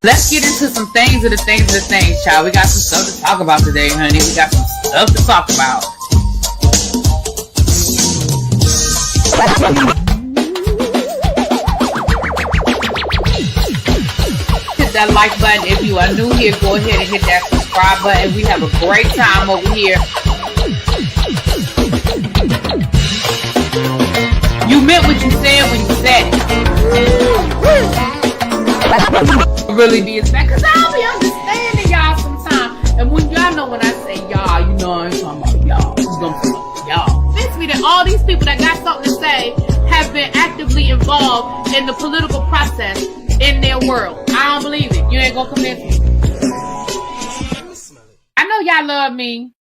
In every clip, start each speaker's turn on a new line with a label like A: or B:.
A: Let's get into some things, child. We got some stuff to talk about today, honey. We got some stuff to talk about. Hit that like button. If you are new here, go ahead and hit that subscribe button. We have a great time over here. You meant what you said when you said it. Really be that, because I'll be understanding y'all sometimes. And when y'all know when I say y'all, you know I'm talking about y'all. You know I'm talking about y'all. It's me that all these people that got something to say have been actively involved in the political process in their world. I don't believe it. You ain't gonna convince me. I know y'all love me.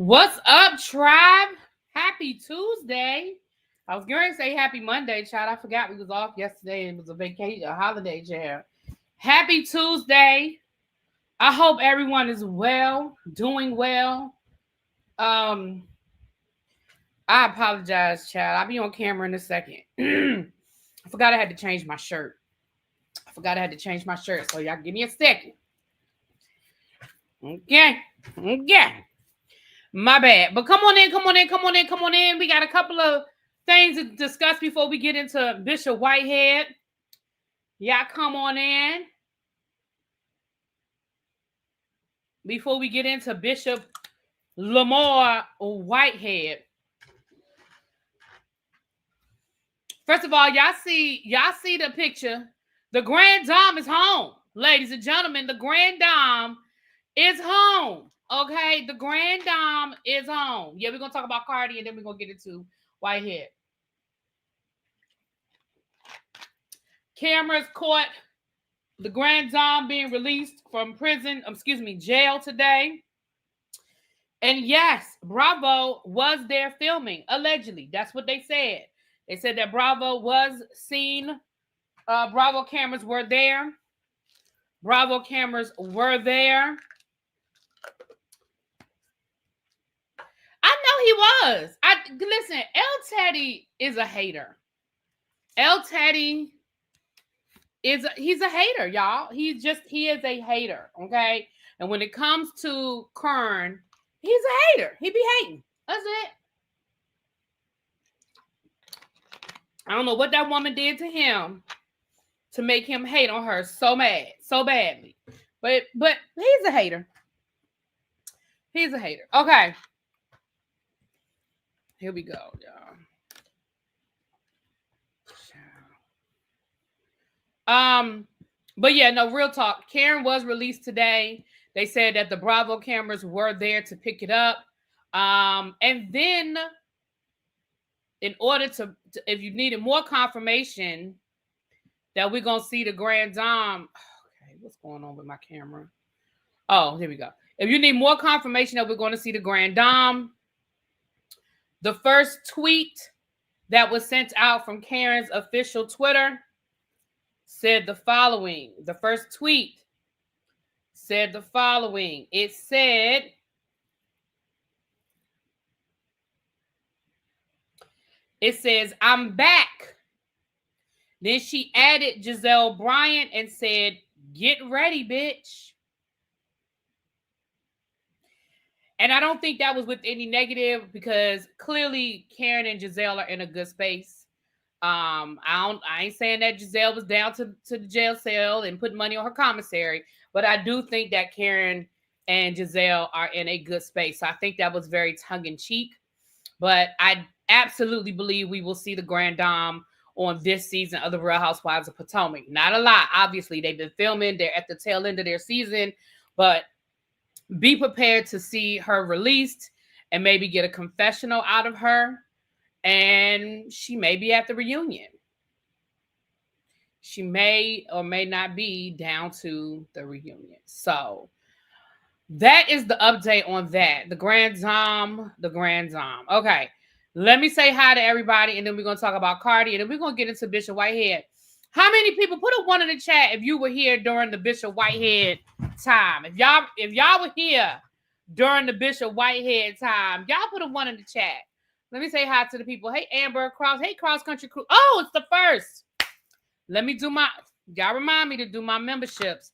A: What's up, tribe? Happy Tuesday. I was going to say happy Monday, child. I forgot we was off yesterday and it was a vacation, a holiday, child. Happy Tuesday. I hope everyone is well, doing well. I apologize, child. I'll be on camera in a second. I forgot I had to change my shirt. So y'all give me a second. Okay. My bad. But come on in. We got a couple of things to discuss before we get into Bishop Whitehead. Y'all come on in. Before we get into Bishop Lamar Whitehead. First of all, y'all see the picture. The Grand Dame is home. Ladies and gentlemen, the Grand Dame is home. Okay, the Grand Dame is home. Yeah, we're going to talk about Cardi and then we're going to get into Whitehead. Cameras caught the Grand Dame being released from jail today. And yes, Bravo was there filming, allegedly. That's what they said. They said that Bravo was seen. Bravo cameras were there. I know he was. Listen, El Teddy is a hater. He's a hater, y'all. He is a hater, okay? And when it comes to Kern, he's a hater. He be hating. That's it. I don't know what that woman did to him to make him hate on her so badly. But he's a hater. Okay. Here we go, y'all. But yeah, no, real talk. Karen was released today. They said that the Bravo cameras were there to pick it up. And then in order to if you needed more confirmation that we're going to see the Grand Dame. Okay, what's going on with my camera? Oh, here we go. If you need more confirmation that we're going to see the Grand Dame, the first tweet that was sent out from Karen's official Twitter said the following. The first tweet said the following. It says, "I'm back." Then she added Giselle Bryant and said, "Get ready, bitch." And I don't think that was with any negative because clearly Karen and Giselle are in a good space. I ain't saying that Giselle was down to the jail cell and put money on her commissary, but I do think that Karen and Giselle are in a good space. So I think that was very tongue-in-cheek. But I absolutely believe we will see the Grand Dame on this season of the Real Housewives of Potomac. Not a lot. Obviously, they've been filming. They're at the tail end of their season. But be prepared to see her released and maybe get a confessional out of her. And she may be at the reunion. She may or may not be down to the reunion. So that is the update on that. The Grand Dame. Okay. Let me say hi to everybody, and then we're going to talk about Cardi, and then we're going to get into Bishop Whitehead. How many people, put a one in the chat if you were here during the Bishop Whitehead time. If y'all were here during the Bishop Whitehead time. Y'all put a one in the chat. Let me say hi to the people. Hey, Amber Cross. Hey, Cross Country Crew. Oh, it's the first. Let me do my. Y'all remind me to do my memberships.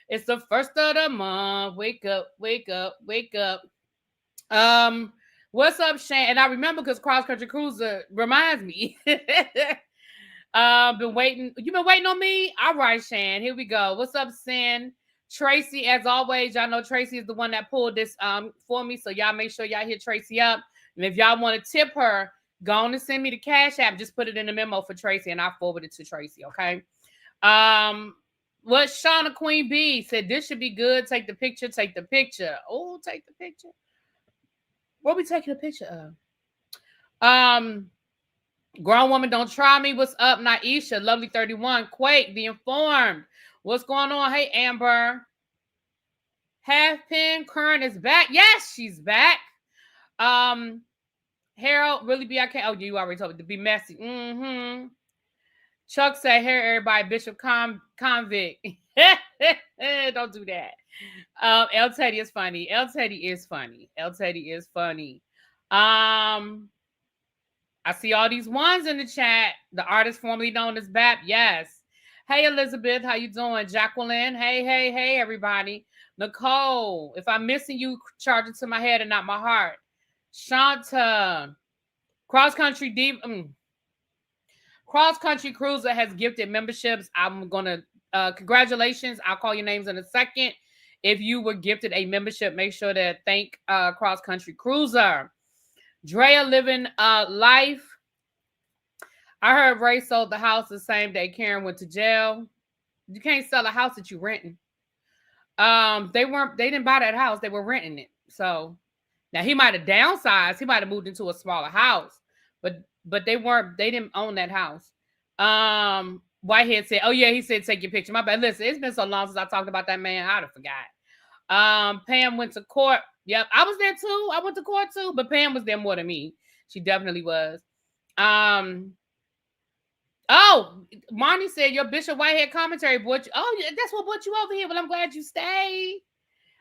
A: It's the first of the month. Wake up, wake up, wake up. What's up, Shane? And I remember because Cross Country Cruiser reminds me. Been waiting. You been waiting on me? All right, Shan. Here we go. What's up, Sin? Tracy, as always, y'all know Tracy is the one that pulled this for me. So y'all make sure y'all hit Tracy up. And if y'all want to tip her, go on and send me the Cash App. Just put it in the memo for Tracy, and I'll forward it to Tracy. Okay. What Shauna Queen B said, this should be good. Take the picture. Take the picture. Oh, take the picture. What we taking a picture of? Grown woman, don't try me. What's up, Naisha? Lovely 31. Quake, be informed. What's going on? Hey, Amber. Half Pin Current is back. Yes, she's back. Harold, really be I can't. Oh, you already told me to be messy. Mm-hmm. Chuck said, "Here, everybody, Bishop Convict." Don't do that. El Teddy is funny. El Teddy is funny. El Teddy is funny. I see all these ones in the chat. The artist formerly known as BAP. Yes. Hey, Elizabeth. How you doing? Jacqueline. Hey, everybody. Nicole. If I'm missing you, charge it to my head and not my heart. Shanta. Cross Country Deep. Cross Country Cruiser has gifted memberships. I'm going to, congratulations. I'll call your names in a second. If you were gifted a membership, make sure to thank Cross Country Cruiser. Drea living life. I heard Ray sold the house the same day Karen went to jail. You can't sell a house that you renting. They didn't buy that house, they were renting it. So now he might have downsized, he might have moved into a smaller house, but they didn't own that house. Whitehead said, oh yeah, he said take your picture. My bad. Listen, it's been so long since I talked about that man, I'd have forgot. Pam went to court. Yep, I was there too. I went to court too, but Pam was there more than me. She definitely was. Oh, Marnie said your Bishop Whitehead commentary brought you. Oh, that's what brought you over here. Well, I'm glad you stayed.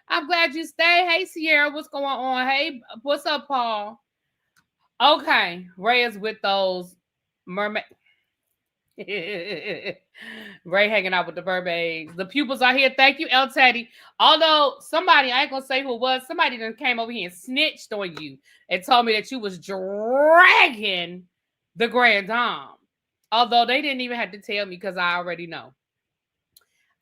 A: Hey, Sierra, what's going on? Hey, what's up, Paul? Okay, Ray is with those mermaid. Ray hanging out with the mermaids. The pupils are here. Thank you, El Teddy. Although somebody, I ain't gonna say who it was, somebody that came over here and snitched on you and told me that you was dragging the Grand Dame. Although they didn't even have to tell me because I already know.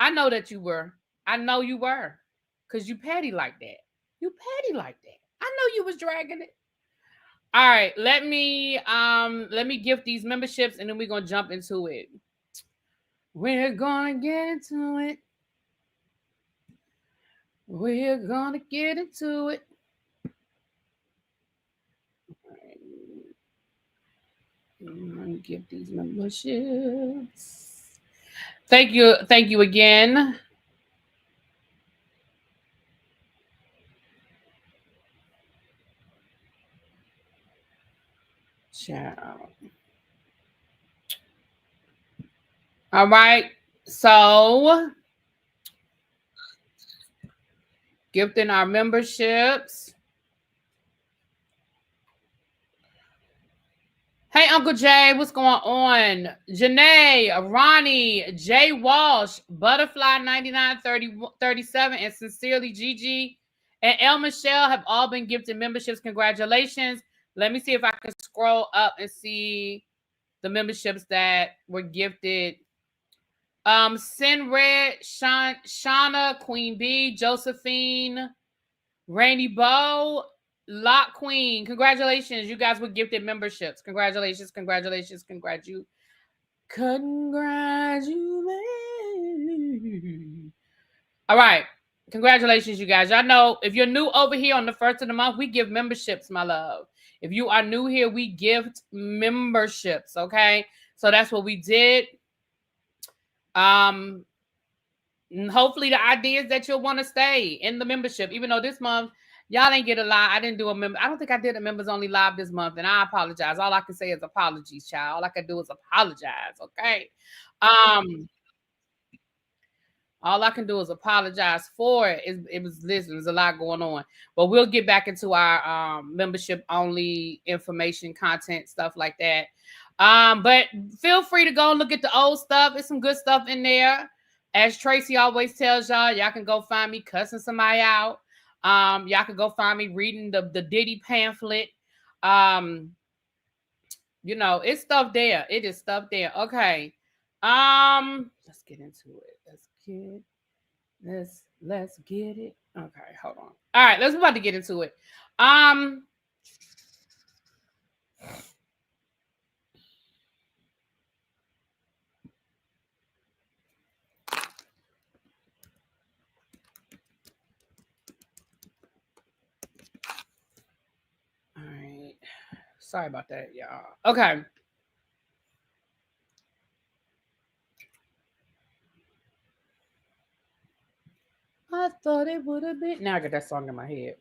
A: I know that you were. I know you were. Because you petty like that. You petty like that. I know you was dragging it. All right, let me gift these memberships and then we're gonna jump into it. We're gonna get into it. We're gonna get into it. I'm gonna give these memberships. Thank you again. Ciao. All right, so gifting our memberships. Hey, Uncle Jay, what's going on? Janae, Ronnie, Jay Walsh, Butterfly 9937, and Sincerely Gigi, and El Michelle have all been gifted memberships. Congratulations. Let me see if I can scroll up and see the memberships that were gifted. Sin Red, Shauna, Queen B, Josephine, Rainy Bow, Lock Queen. Congratulations. You guys were gifted memberships. Congratulations. All right. Congratulations, you guys. Y'all know if you're new over here on the first of the month, we give memberships, my love. If you are new here, we gift memberships. Okay. So that's what we did. Hopefully the idea is that you'll want to stay in the membership, even though this month y'all didn't get a live. I didn't do a member. I don't think I did a members only live this month, and I apologize. All I can say is apologies, child. All I can do is apologize. Okay. All I can do is apologize for it. It was listen, there's a lot going on. But we'll get back into our membership only information, content, stuff like that. But feel free to go and look at the old stuff. There's some good stuff in there. As Tracy always tells y'all can go find me cussing somebody out. Y'all can go find me reading the Diddy pamphlet. It's stuff there. It is stuff there. Okay. Let's get into it. Let's get it. Okay, hold on. All right, let's about to get into it. All right. Sorry about that, y'all. Okay. I thought it would have been. Now I got that song in my head.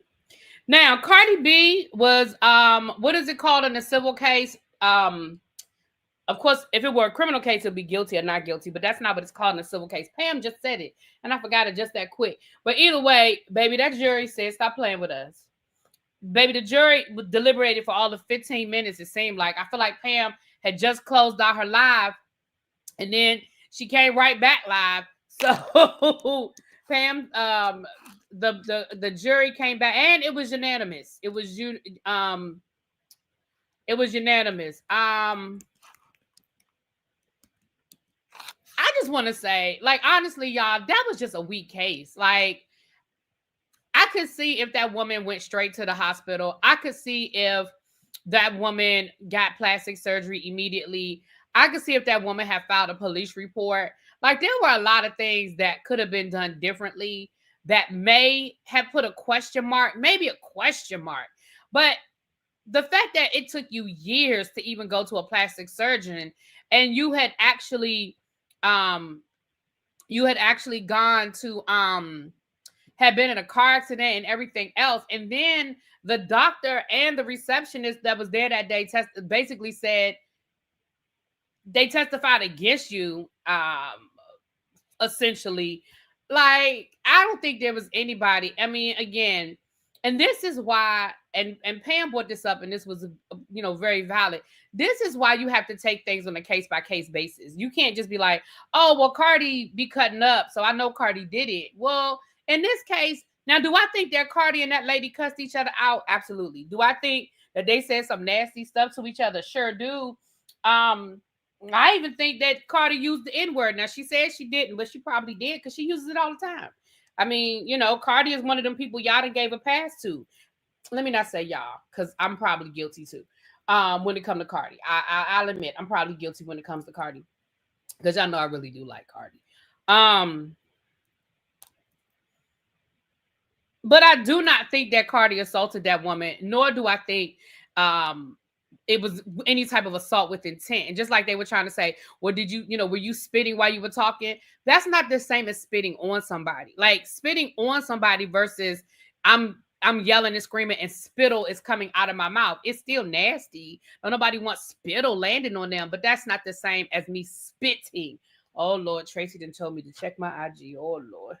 A: Now, Cardi B was what is it called in a civil case? Of course, if it were a criminal case, it'd be guilty or not guilty, but that's not what it's called in a civil case. Pam just said it, and I forgot it just that quick. But either way, baby, that jury said, stop playing with us. Baby, the jury deliberated for all of 15 minutes, it seemed like. I feel like Pam had just closed out her live, and then she came right back live. So Pam, the jury came back, and it was unanimous. It was unanimous. I just want to say, like, honestly, y'all, that was just a weak case. Like, I could see if that woman went straight to the hospital. I could see if that woman got plastic surgery immediately. I could see if that woman had filed a police report. Like, there were a lot of things that could have been done differently that may have put a question mark, maybe a question mark. But the fact that it took you years to even go to a plastic surgeon, and you had actually gone to had been in a car accident and everything else, and then the doctor and the receptionist that was there that day basically said they testified against you, essentially. Like, I don't think there was anybody. I mean, again, and this is why, and Pam brought this up, and this was very valid. This is why you have to take things on a case-by-case basis. You can't just be like, oh, well, Cardi be cutting up, so I know Cardi did it. Well, in this case, now, do I think that Cardi and that lady cussed each other out? Absolutely. Do I think that they said some nasty stuff to each other? Sure do. I even think that Cardi used the N-word. Now, she said she didn't, but she probably did because she uses it all the time. I mean, Cardi is one of them people y'all done gave a pass to. Let me not say y'all, because I'm probably guilty too. When it comes to Cardi, I'll admit I'm probably guilty when it comes to Cardi, because y'all know I really do like Cardi. But I do not think that Cardi assaulted that woman, nor do I think it was any type of assault with intent. And just like they were trying to say, well, did you, were you spitting while you were talking? That's not the same as spitting on somebody. Like, spitting on somebody versus I'm yelling and screaming and spittle is coming out of my mouth. It's still nasty. Nobody wants spittle landing on them, but that's not the same as me spitting. Oh Lord, Tracy done told me to check my IG. Oh Lord.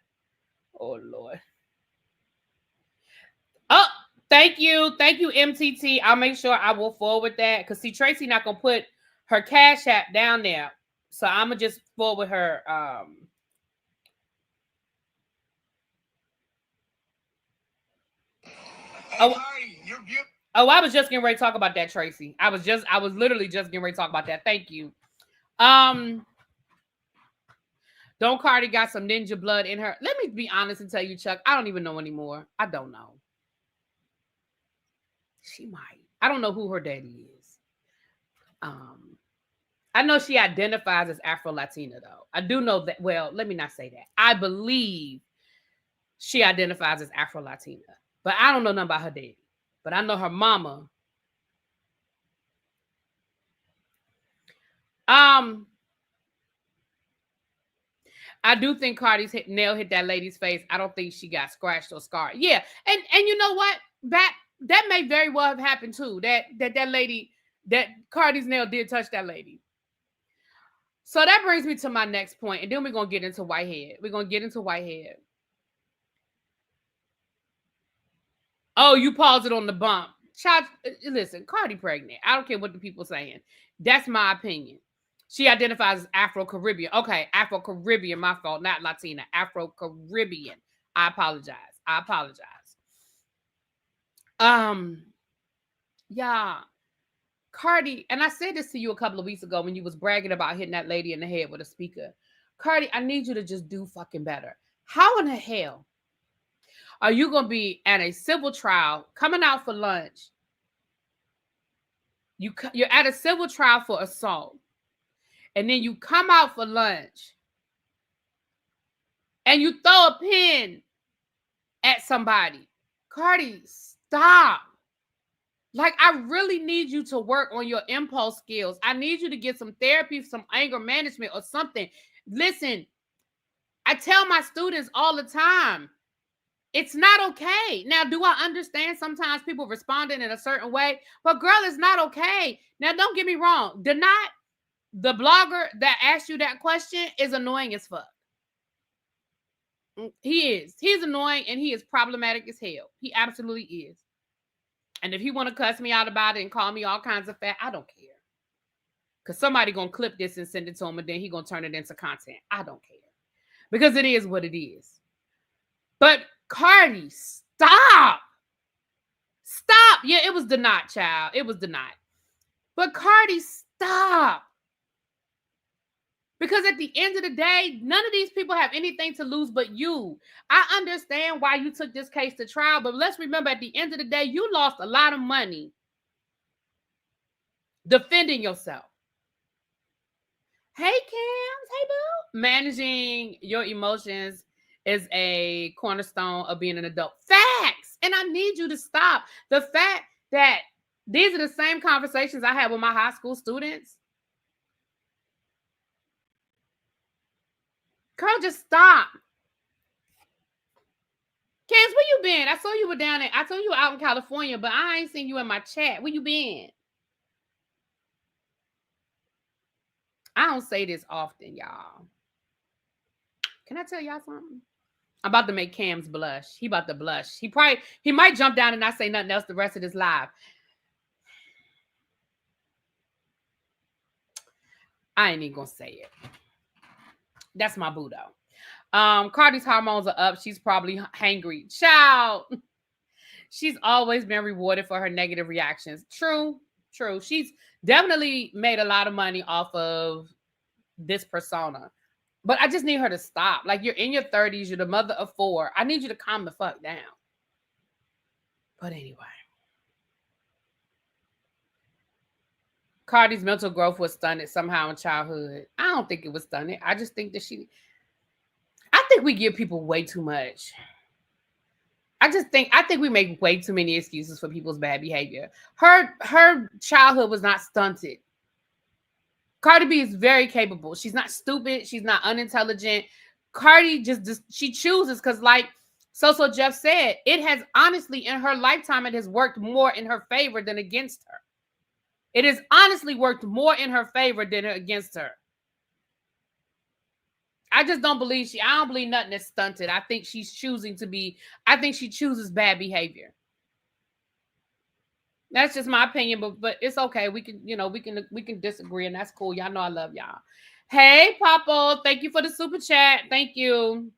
A: Oh, thank you, MTT. I'll make sure I will forward that, because see, Tracy not gonna put her Cash App down there, so I'm gonna just forward her. I was just getting ready to talk about that, Tracy. I was literally just getting ready to talk about that. Thank you. Don't Cardi got some ninja blood in her? Let me be honest and tell you, Chuck, I don't even know anymore. I don't know. She might. I don't know who her daddy is. I know she identifies as Afro-Latina, though. I do know that. Well, let me not say that. I believe she identifies as Afro-Latina, but I don't know nothing about her daddy. But I know her mama. I do think Cardi's nail hit that lady's face. I don't think she got scratched or scarred. Yeah, and you know what? That may very well have happened too. That lady, that Cardi's nail did touch that lady. So that brings me to my next point, and then we're going to get into Whitehead. We're going to get into Whitehead. Oh, you paused it on the bump. Child, listen, Cardi pregnant. I don't care what the people saying. That's my opinion. She identifies as Afro-Caribbean. Okay, Afro-Caribbean, my fault, not Latina. Afro-Caribbean. I apologize. Yeah. Cardi, and I said this to you a couple of weeks ago when you was bragging about hitting that lady in the head with a speaker. Cardi, I need you to just do fucking better. How in the hell are you going to be at a civil trial coming out for lunch? You're at a civil trial for assault, and then you come out for lunch and you throw a pin at somebody. Cardi, stop. Like, I really need you to work on your impulse skills. I need you to get some therapy, some anger management or something. Listen, I tell my students all the time, it's not okay. Now, do I understand sometimes people responding in a certain way? But girl, it's not okay. Now, don't get me wrong. The blogger that asked you that question is annoying as fuck. He is. He's annoying and he is problematic as hell. He absolutely is. And if he want to cuss me out about it and call me all kinds of fat, I don't care. Because somebody going to clip this and send it to him and then he going to turn it into content. I don't care. Because it is what it is. But Cardi, stop. Stop. Yeah, it was denied, child. It was denied. But Cardi, stop. Because at the end of the day, none of these people have anything to lose but you. I understand why you took this case to trial, but let's remember at the end of the day, you lost a lot of money defending yourself. Hey, Cams. Hey, boo. Managing your emotions is a cornerstone of being an adult. Facts. And I need you to stop. The fact that these are the same conversations I had with my high school students. Girl, just stop. Cams, where you been? I saw you were down there. I told you were out in California, but I ain't seen you in my chat. Where you been? I don't say this often, y'all. Can I tell y'all something? I'm about to make Cams blush. He about to blush. He might jump down and not say nothing else the rest of his life. I ain't even gonna say it. That's my boo though. Cardi's hormones are up. She's probably hangry. Child. She's always been rewarded for her negative reactions. True. She's definitely made a lot of money off of this persona. But I just need her to stop. Like, you're in your 30s. You're the mother of 4. I need you to calm the fuck down. But anyway. Cardi's mental growth was stunted somehow in childhood. I don't think it was stunted. I just think that I think we give people way too much. I think we make way too many excuses for people's bad behavior. Her childhood was not stunted. Cardi B is very capable. She's not stupid. She's not unintelligent. Cardi she chooses because, like So Jeff said, it has honestly, in her lifetime, it has worked more in her favor than against her. It has honestly worked more in her favor than against her. I just don't believe I don't believe nothing is stunted. I think she chooses bad behavior. That's just my opinion, but it's okay. We can disagree, and that's cool. Y'all know I love y'all. Hey, Papa, thank you for the super chat. Thank you.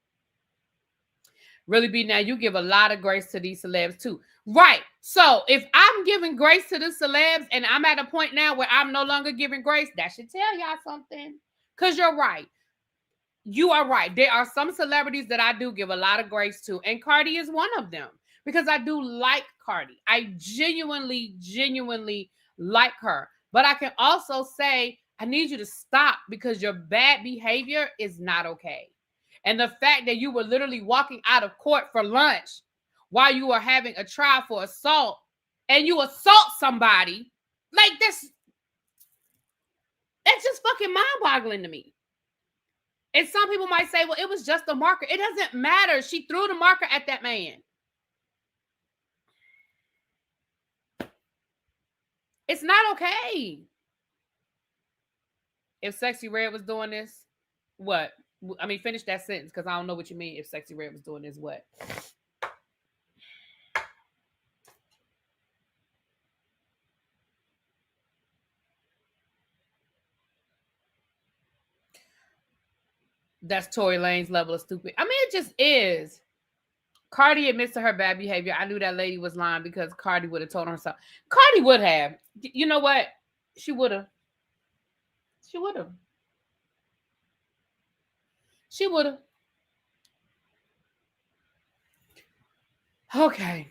A: Really be now, you give a lot of grace to these celebs too. Right. So if I'm giving grace to the celebs and I'm at a point now where I'm no longer giving grace, that should tell y'all something. Because you're right. You are right. There are some celebrities that I do give a lot of grace to, and Cardi is one of them. Because I do like Cardi. I genuinely like her. But I can also say, I need you to stop because your bad behavior is not okay. And the fact that you were literally walking out of court for lunch while you were having a trial for assault and you assault somebody, like that's just fucking mind-boggling to me. And some people might say, well, it was just a marker. It doesn't matter. She threw the marker at that man. It's not okay. If Sexy Red was doing this, what? I mean, finish that sentence because I don't know what you mean. If Sexy Red was doing this, what? That's Tory Lane's level of stupid. I mean, it just is. Cardi admits to her bad behavior. I knew that lady was lying because Cardi would have told her so. Cardi would have. You know what? She would have. She would have. She would have. Okay.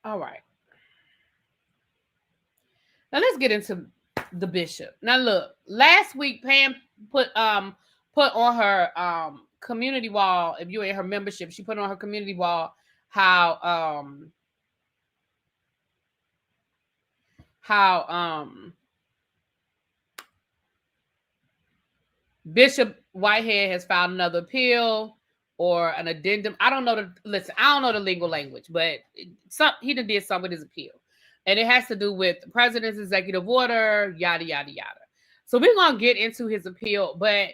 A: All right. Now let's get into the bishop. Now look, last week Pam put on her community wall, if you're in her membership, she put on her community wall how Bishop Whitehead has filed another appeal or an addendum. I don't know the legal language, but he did something with his appeal. And it has to do with the president's executive order, yada, yada, yada. So we're going to get into his appeal. But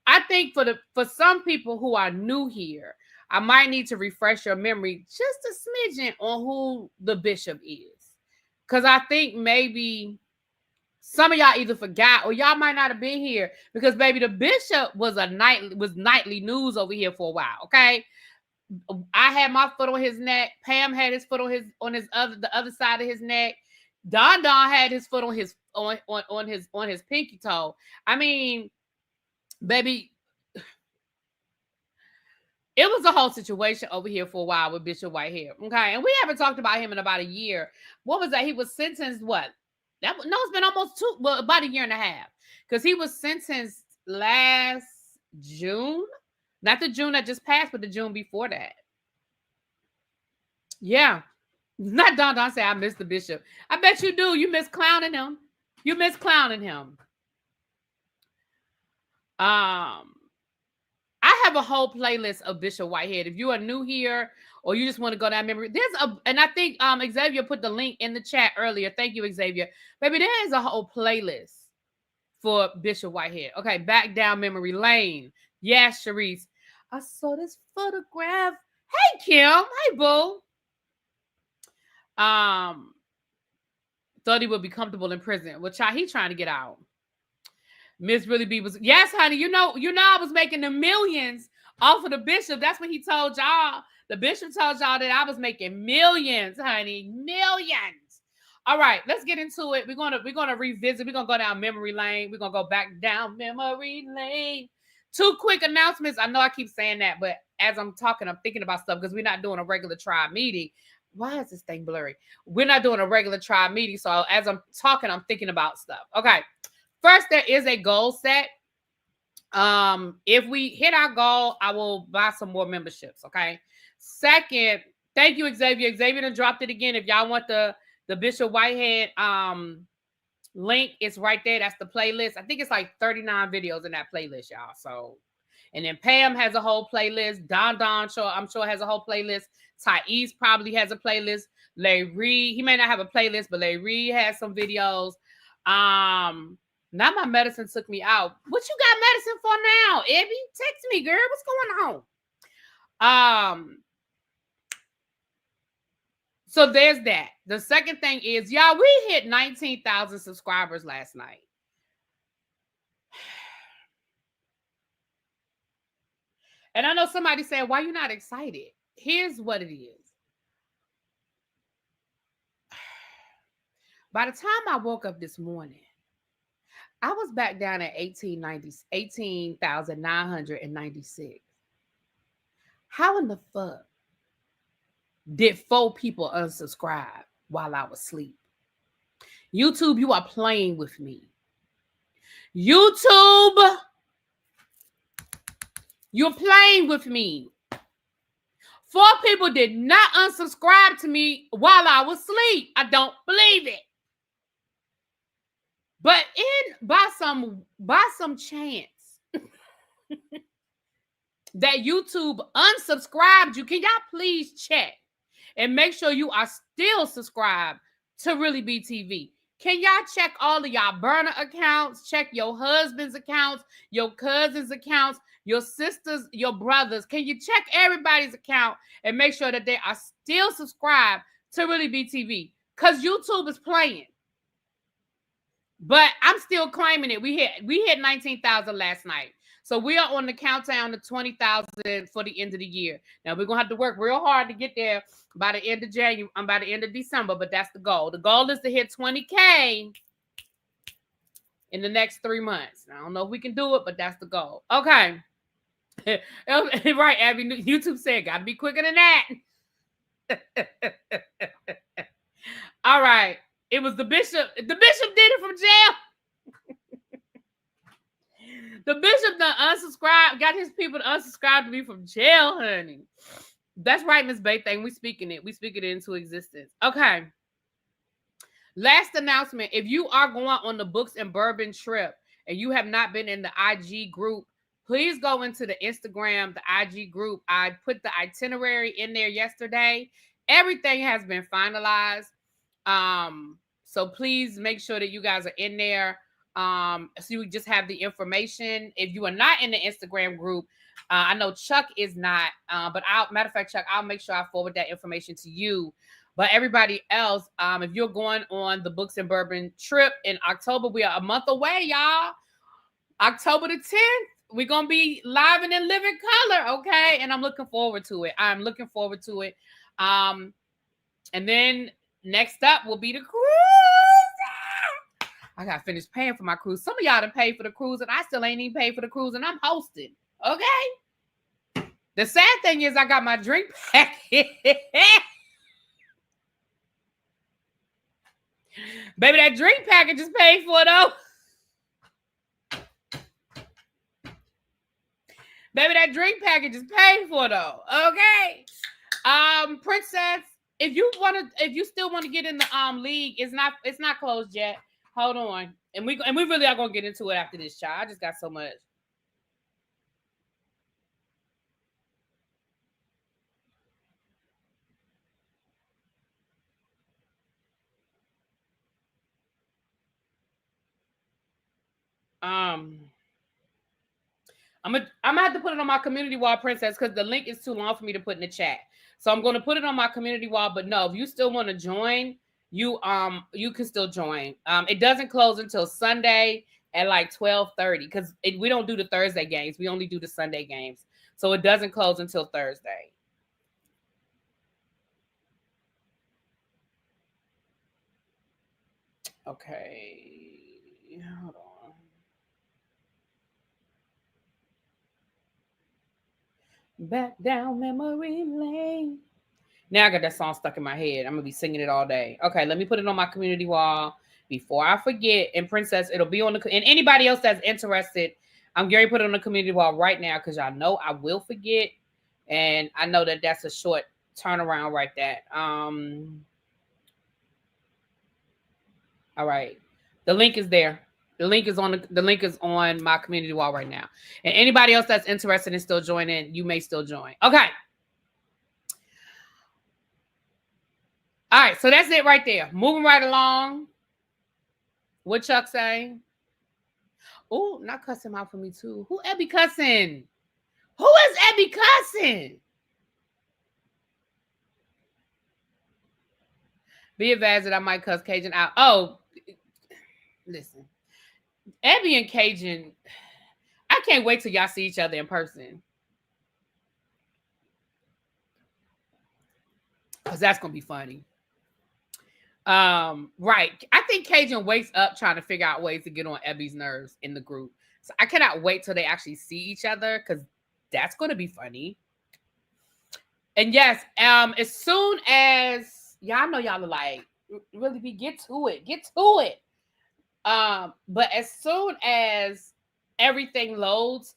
A: I think for some people who are new here, I might need to refresh your memory just a smidgen on who the bishop is. Because I think maybe some of y'all either forgot or y'all might not have been here. Because, baby, the bishop was nightly news over here for a while, okay? I had my foot on his neck. Pam had his foot on the other side of his neck. Don had his foot on his pinky toe. I mean, baby, it was a whole situation over here for a while with Bishop Whitehead. Okay, and we haven't talked about him in about a year. What was that? He was sentenced it's been about a year and a half. Because he was sentenced last June. Not the June that just passed, but the June before that. Yeah. Not Don say I miss the bishop. I bet you do. You miss clowning him. You miss clowning him. I have a whole playlist of Bishop Whitehead. If you are new here or you just want to go down memory, and I think Xavier put the link in the chat earlier. Thank you, Xavier. Baby, there is a whole playlist for Bishop Whitehead. Okay, back down memory lane. Yes, Sharice. I saw this photograph. Hey, Kim. Hey, boo. Thought he would be comfortable in prison. Well, child, he's trying to get out. Miss Really B was, yes, honey. You know, I was making the millions off of the bishop. That's what he told y'all. The bishop told y'all that I was making millions, honey. Millions. All right, let's get into it. We're gonna revisit. We're gonna go down memory lane. We're gonna go back down memory lane. 2 quick announcements. I know I keep saying that, but as I'm talking, I'm thinking about stuff because we're not doing a regular tribe meeting. Why is this thing blurry? We're not doing a regular tribe meeting. So as I'm talking, I'm thinking about stuff. Okay. First, there is a goal set. If we hit our goal, I will buy some more memberships. Okay. Second, thank you, Xavier. Xavier done dropped it again. If y'all want the Bishop Whitehead link, it's right there. That's the playlist. I think it's like 39 videos in that playlist, y'all. So, and then Pam has a whole playlist. Don, I'm sure has a whole playlist. Thais probably has a playlist. Larry, he may not have a playlist, but Larry has some videos. Now my medicine took me out. What you got medicine for now, Evie? Text me, girl. What's going on? So there's that. The second thing is, y'all, we hit 19,000 subscribers last night. And I know somebody said, why you not excited? Here's what it is. By the time I woke up this morning, I was back down at 18,996. How in the fuck did 4 people unsubscribe while I was asleep? YouTube, you are playing with me. YouTube, you're playing with me. 4 people did not unsubscribe to me while I was asleep. I don't believe it. But by some chance that YouTube unsubscribed you, can y'all please check and make sure you are still subscribed to Really Be TV? Can y'all check all of y'all burner accounts? Check your husband's accounts, your cousin's accounts, your sisters, your brothers. Can you check everybody's account and make sure that they are still subscribed to Really Be TV? Because YouTube is playing. But I'm still claiming it. We hit 19,000 last night. So we are on the countdown to 20,000 for the end of the year. Now we're gonna have to work real hard to get there by the end of January, by the end of December, but that's the goal. The goal is to hit 20K in the next 3 months. I don't know if we can do it, but that's the goal. Okay. Right, Abby. YouTube said gotta be quicker than that. All right. It was the bishop. The bishop did it from jail. The bishop done unsubscribed, got his people to unsubscribe to me from jail, honey. That's right, Miss Bay thing. We speaking it. We speaking it into existence. Okay. Last announcement. If you are going on the Books and Bourbon trip and you have not been in the IG group, please go into the Instagram, the IG group. I put the itinerary in there yesterday. Everything has been finalized. So please make sure that you guys are in there. So you just have the information. If you are not in the Instagram group, I know Chuck is not, but matter of fact, Chuck, I'll make sure I forward that information to you. But everybody else, if you're going on the Books and Bourbon trip in October, we are a month away, y'all. October the 10th, we're going to be live and in living color, okay? And I'm looking forward to it. I'm looking forward to it. And then next up will be the cruise. I got to finish paying for my cruise. Some of y'all done paid for the cruise, and I still ain't even paid for the cruise, and I'm hosting, okay? The sad thing is I got my drink packet. Baby, that drink package is paid for, though. Baby, that drink package is paid for, though. Okay. Princess, if you still want to get in the league, it's not closed yet. Hold on. And we really are gonna get into it after this, child. I just got so much. I'm gonna have to put it on my community wall, Princess, because the link is too long for me to put in the chat. So I'm gonna put it on my community wall. But no, if you still want to join, you can still join. It doesn't close until Sunday at like 12:30 because we don't do the Thursday games. We only do the Sunday games. So it doesn't close until Thursday. Okay. Hold on. Back down memory lane. Now I got that song stuck in my head. I'm going to be singing it all day. Okay, let me put it on my community wall before I forget. And Princess, it'll be on the... And anybody else that's interested, I'm going to put it on the community wall right now because y'all know I will forget. And I know that that's a short turnaround right there. All right. The link is there. The link is on my community wall right now. And anybody else that's interested in still joining, you may still join. Okay. All right, so that's it right there. Moving right along. What Chuck saying? Oh, not cuss him out for me too. Who Abby cussing? Who is Abby cussing? Be advised that I might cuss Cajun out. Oh, listen. Abby and Cajun, I can't wait till y'all see each other in person. Because that's going to be funny. Right. I think Cajun wakes up trying to figure out ways to get on Abby's nerves in the group. So I cannot wait till they actually see each other because that's going to be funny. And yes, as soon as y'all know y'all are like, really be get to it. But as soon as everything loads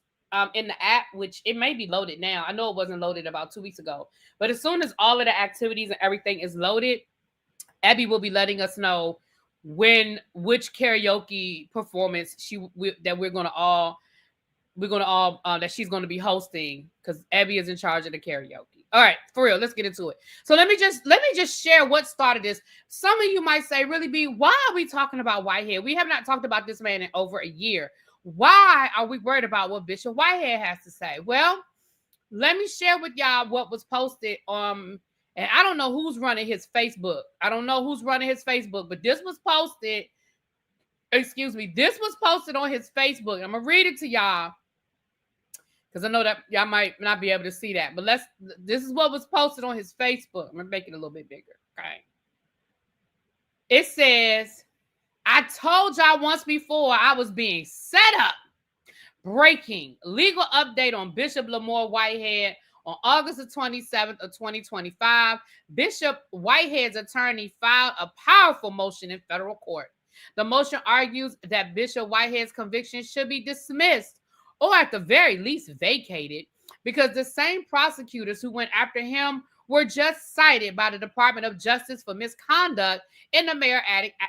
A: in the app, which it may be loaded now. I know it wasn't loaded about 2 weeks ago, but as soon as all of the activities and everything is loaded, Abby will be letting us know which karaoke performance that we're gonna all that she's gonna be hosting because Abby is in charge of the karaoke. All right, for real, let's get into it. So let me just share what started this. Some of you might say, really, B, why are we talking about Whitehead? We have not talked about this man in over a year. Why are we worried about what Bishop Whitehead has to say? Well, let me share with y'all what was posted. And I don't know who's running his Facebook. I don't know who's running his Facebook, but this was posted. Excuse me, this was posted on his Facebook. I'm gonna read it to y'all, because I know that y'all might not be able to see that. But this is what was posted on his Facebook. I'm going to make it a little bit bigger. Okay. It says, I told y'all once before I was being set up. Breaking legal update on Bishop Lamar Whitehead on August the 27th of 2025. Bishop Whitehead's attorney filed a powerful motion in federal court. The motion argues that Bishop Whitehead's conviction should be dismissed, or at the very least vacated, because the same prosecutors who went after him were just cited by the Department of Justice for misconduct in the Mayor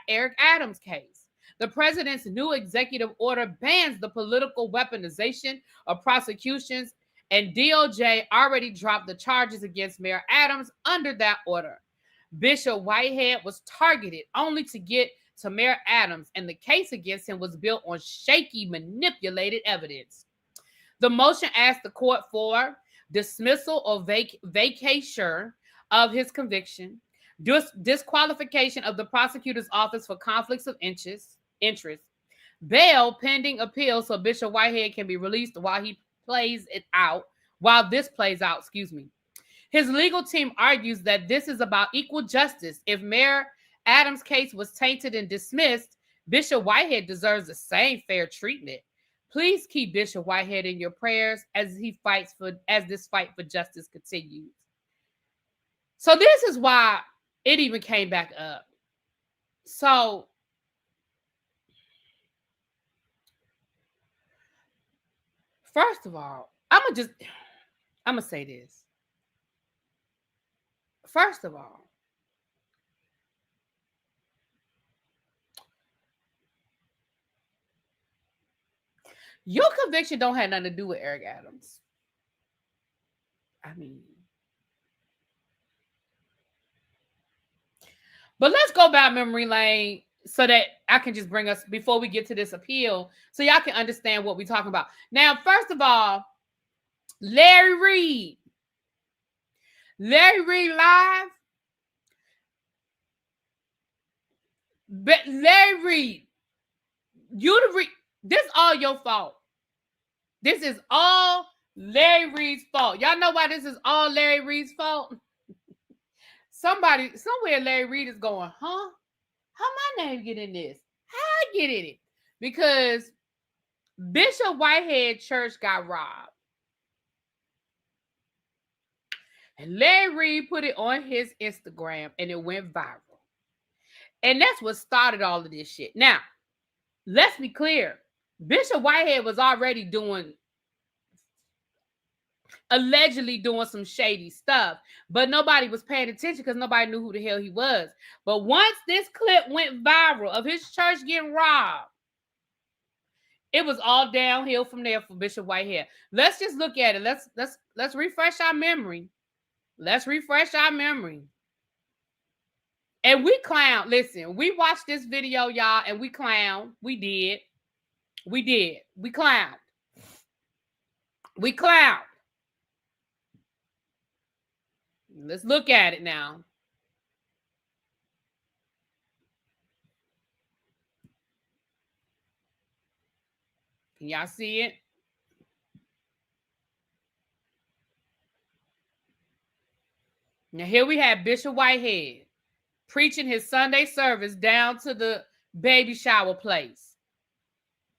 A: Eric Adams case. The president's new executive order bans the political weaponization of prosecutions, and DOJ already dropped the charges against Mayor Adams under that order. Bishop Whitehead was targeted only to get to Mayor Adams, and the case against him was built on shaky, manipulated evidence. The motion asked the court for dismissal or vacature of his conviction, disqualification of the prosecutor's office for conflicts of interest, bail pending appeal so Bishop Whitehead can be released while this plays out, His legal team argues that this is about equal justice. If Mayor Adams' case was tainted and dismissed, Bishop Whitehead deserves the same fair treatment. Please keep Bishop Whitehead in your prayers as this fight for justice continues. So this is why it even came back up. So first of all, I'm gonna say this. First of all, your conviction don't have nothing to do with Eric Adams. I mean, but let's go back memory lane so that I can just bring us, before we get to this appeal, so y'all can understand what we're talking about. Now, first of all, Larry Reid live. But Larry Reid, this is all your fault. This is all Larry Reid's fault. Y'all know why this is all Larry Reid's fault? Somewhere Larry Reid is going, huh? How my name get in this? How I get in it? Because Bishop Whitehead Church got robbed. And Larry Reid put it on his Instagram and it went viral. And that's what started all of this shit. Now, let's be clear. Bishop Whitehead was already allegedly doing some shady stuff, but nobody was paying attention because nobody knew who the hell he was. But once this clip went viral of his church getting robbed, it was all downhill from there for Bishop Whitehead. Let's just look at it. Let's refresh our memory. And we clown. Listen, we watched this video, y'all, and we clown. We did. We clowned. Let's look at it now. Can y'all see it? Now here we have Bishop Whitehead preaching his Sunday service down to the baby shower place,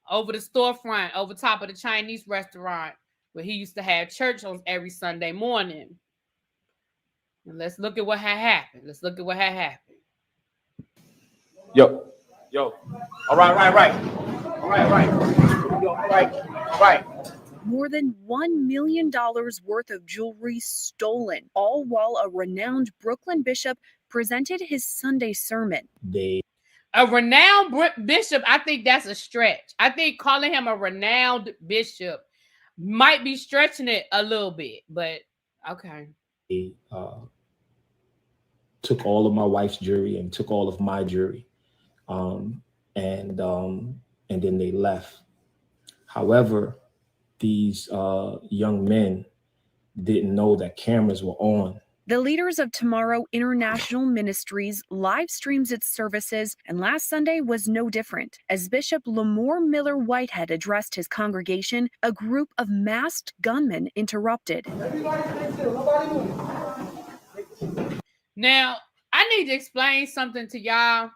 A: over the storefront, over top of the Chinese restaurant where he used to have church on every Sunday morning. And let's look at what had happened.
B: Yo. All right.
C: More than $1 million worth of jewelry stolen, all while a renowned Brooklyn bishop presented his Sunday sermon.
A: A renowned bishop, I think that's a stretch. I think calling him a renowned bishop might be stretching it a little bit, but okay.
B: They took all of my wife's jewelry and took all of my jewelry, um, and then they left. However, these young men didn't know that cameras were on.
C: The Leaders of Tomorrow International Ministries live streams its services, and last Sunday was no different. As Bishop Lamore Miller Whitehead addressed his congregation, a group of masked gunmen interrupted.
A: Now, I need to explain something to y'all.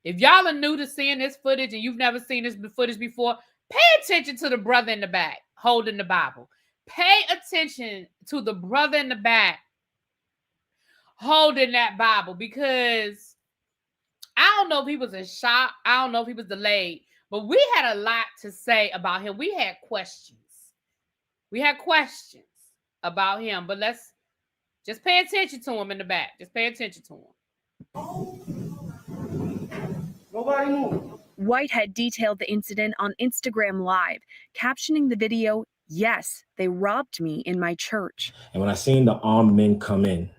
A: If y'all are new to seeing this footage and you've never seen this footage before, pay attention to the brother in the back holding the Bible. Pay attention to the brother in the back holding that Bible, because I don't know if he was in shock. I don't know if he was delayed, but we had a lot to say about him. We had questions. We had questions about him, but let's just pay attention to him in the back. Just pay attention to him.
C: Nobody moved. Whitehead detailed the incident on Instagram Live, captioning the video, "Yes, they robbed me in my church."
B: And when I seen the armed men come in,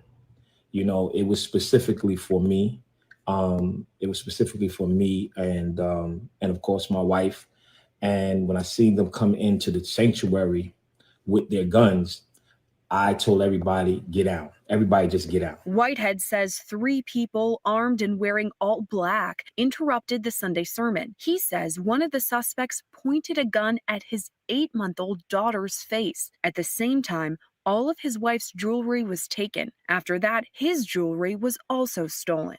B: you know, it was specifically for me. It was specifically for me and of course my wife. And when I seen them come into the sanctuary with their guns, I told everybody, get out. Everybody just get out.
C: Whitehead says 3 people armed and wearing all black interrupted the Sunday sermon. He says one of the suspects pointed a gun at his 8-month-old daughter's face. At the same time, all of his wife's jewelry was taken. After that, his jewelry was also stolen.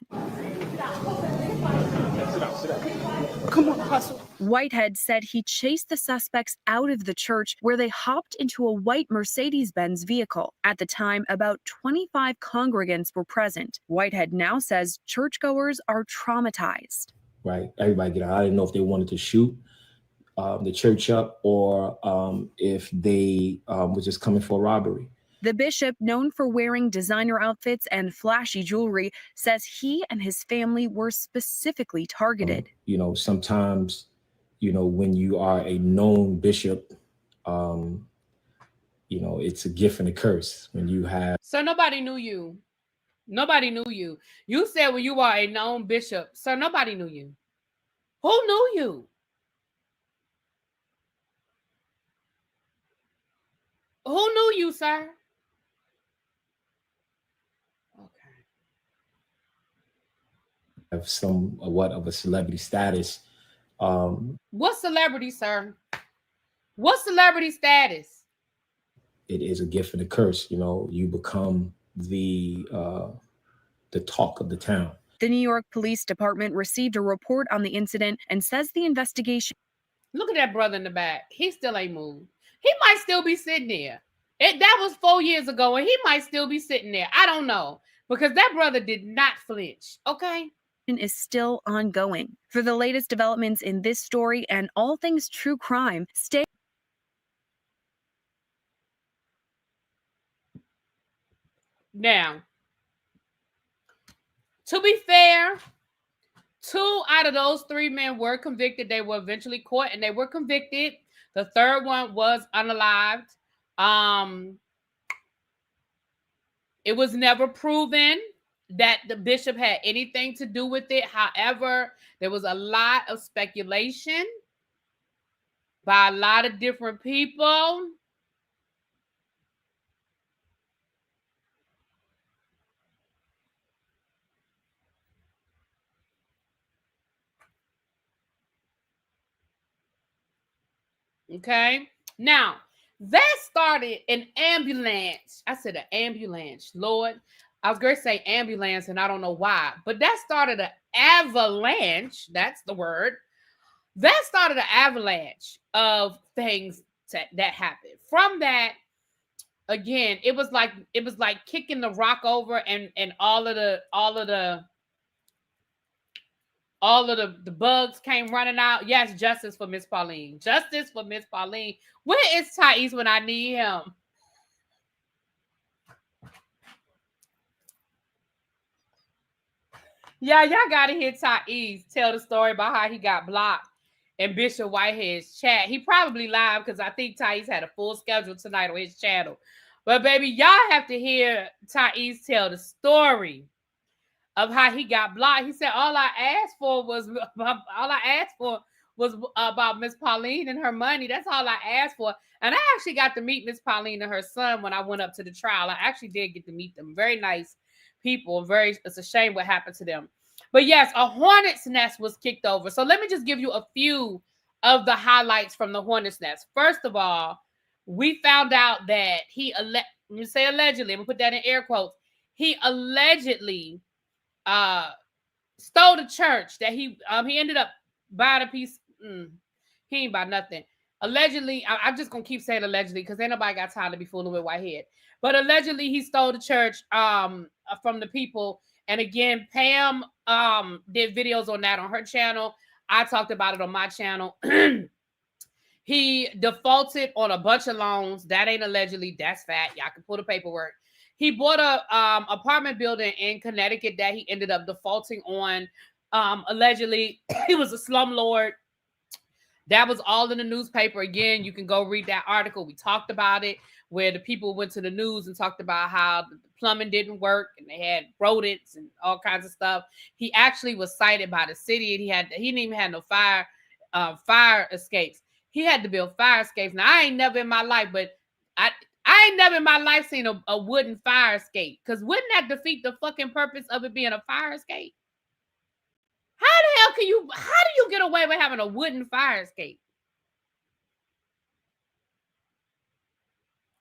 C: Come on, hustle. Whitehead said he chased the suspects out of the church, where they hopped into a white Mercedes-Benz vehicle. At the time, about 25 congregants were present. Whitehead now says churchgoers are traumatized.
B: Right, everybody get out. I didn't know if they wanted to shoot the church up or if they were just coming for a robbery.
C: The bishop, known for wearing designer outfits and flashy jewelry, says he and his family were specifically targeted.
B: You know, sometimes, you know, when you are a known bishop, you know, it's a gift and a curse when you have.
A: So nobody knew you. Nobody knew you. You said when you are a known bishop. So nobody knew you. Who knew you? Who knew you, sir?
B: Have somewhat of a celebrity status.
A: What celebrity, sir? What celebrity status?
B: It is a gift and a curse. You know, you become the talk of the town.
C: The New York Police Department received a report on the incident and says the investigation.
A: Look at that brother in the back. He still ain't moved. He might still be sitting there. That was 4 years ago, and he might still be sitting there. I don't know, because that brother did not flinch. Okay.
C: Is still ongoing. For the latest developments in this story and all things true crime, stay.
A: Now, to be fair, 2 out of those 3 men were convicted. They were eventually caught and they were convicted. The third one was unalived. It was never proven that the bishop had anything to do with it. However, there was a lot of speculation by a lot of different people. Okay. Now, that started an ambulance. I said an ambulance, Lord. I was going to say ambulance, and I don't know why, but that started an avalanche. That's the word. That started an avalanche of things that happened. From that, again, it was like kicking the rock over, and all of the bugs came running out. Yes, justice for Miss Pauline. Justice for Miss Pauline. Where is Thais when I need him? Yeah, y'all gotta hear Thais tell the story about how he got blocked in Bishop Whitehead's chat. He probably live because I think Thais had a full schedule tonight on his channel. But baby, y'all have to hear Thais tell the story of how he got blocked. He said all I asked for was about Miss Pauline and her money. That's all I asked for. And I actually got to meet Miss Pauline and her son when I went up to the trial. I actually did get to meet them. Very nice people. It's a shame what happened to them. But yes, a hornet's nest was kicked over. So let me just give you a few of the highlights from the hornet's nest. First of all, we found out that let me say allegedly, I'm gonna put that in air quotes. He allegedly stole the church that he ended up buying a piece. He ain't buy nothing. Allegedly, I'm just gonna keep saying allegedly because ain't nobody got time to be fooling with Whitehead. But allegedly, he stole the church from the people. And again, Pam did videos on that on her channel. I talked about it on my channel. He defaulted on a bunch of loans. That ain't allegedly. That's fact. Y'all can pull the paperwork. He bought a apartment building in Connecticut that he ended up defaulting on. Allegedly, he was a slumlord. That was all in the newspaper. Again, you can go read that article. We talked about it, where the people went to the news and talked about how the plumbing didn't work and they had rodents and all kinds of stuff. He actually was cited by the city, and he didn't even have no fire escapes. He had to build fire escapes. Now, I ain't never in my life, but I ain't never in my life seen a wooden fire escape. Because wouldn't that defeat the fucking purpose of it being a fire escape? How do you get away with having a wooden fire escape?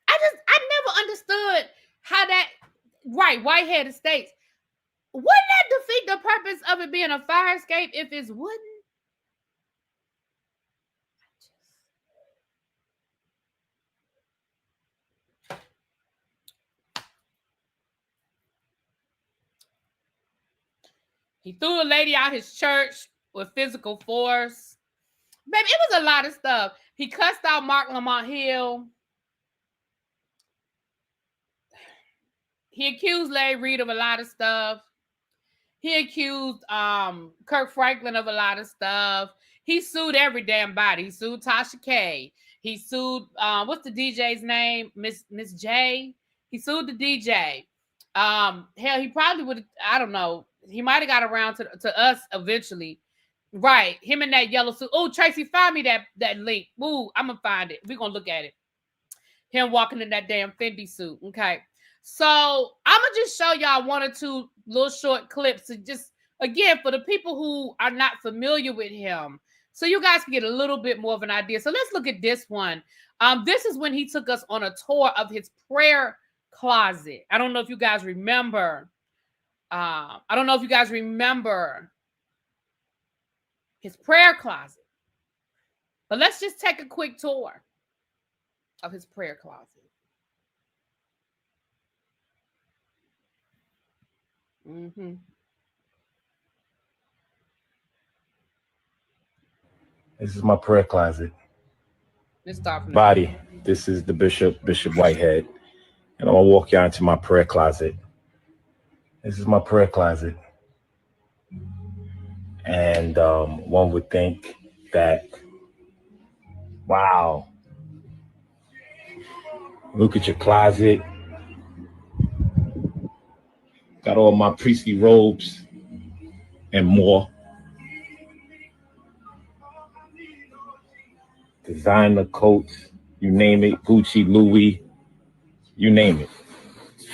A: I never understood how that, right, Whitehead Estates. Wouldn't that defeat the purpose of it being a fire escape if it's wooden? He threw a lady out his church with physical force. Baby, it was a lot of stuff. He cussed out Mark Lamont Hill. He accused Larry Reid of a lot of stuff. He accused Kirk Franklin of a lot of stuff. He sued every damn body. He sued Tasha K. He sued, what's the DJ's name? Miss J. He sued the DJ. Hell, he probably would, I don't know. He might have got around to us eventually. Right. Him in that yellow suit. Oh, Tracy, find me that link. Ooh, I'm going to find it. We're going to look at it. Him walking in that damn Fendi suit. Okay. So I'm going to just show y'all one or two little short clips to just, again, for the people who are not familiar with him, so you guys can get a little bit more of an idea. So let's look at this one. This is when he took us on a tour of his prayer closet. I don't know if you guys remember. His prayer closet. But let's just take a quick tour of his prayer closet. Mm-hmm.
B: This is my prayer closet.
A: Let's start from
B: Body. This is the Bishop Whitehead. And I'm going to walk y'all into my prayer closet. This is my prayer closet. And one would think that, wow, look at your closet. Got all my priestly robes and more. Designer coats, you name it. Gucci, Louis, you name it.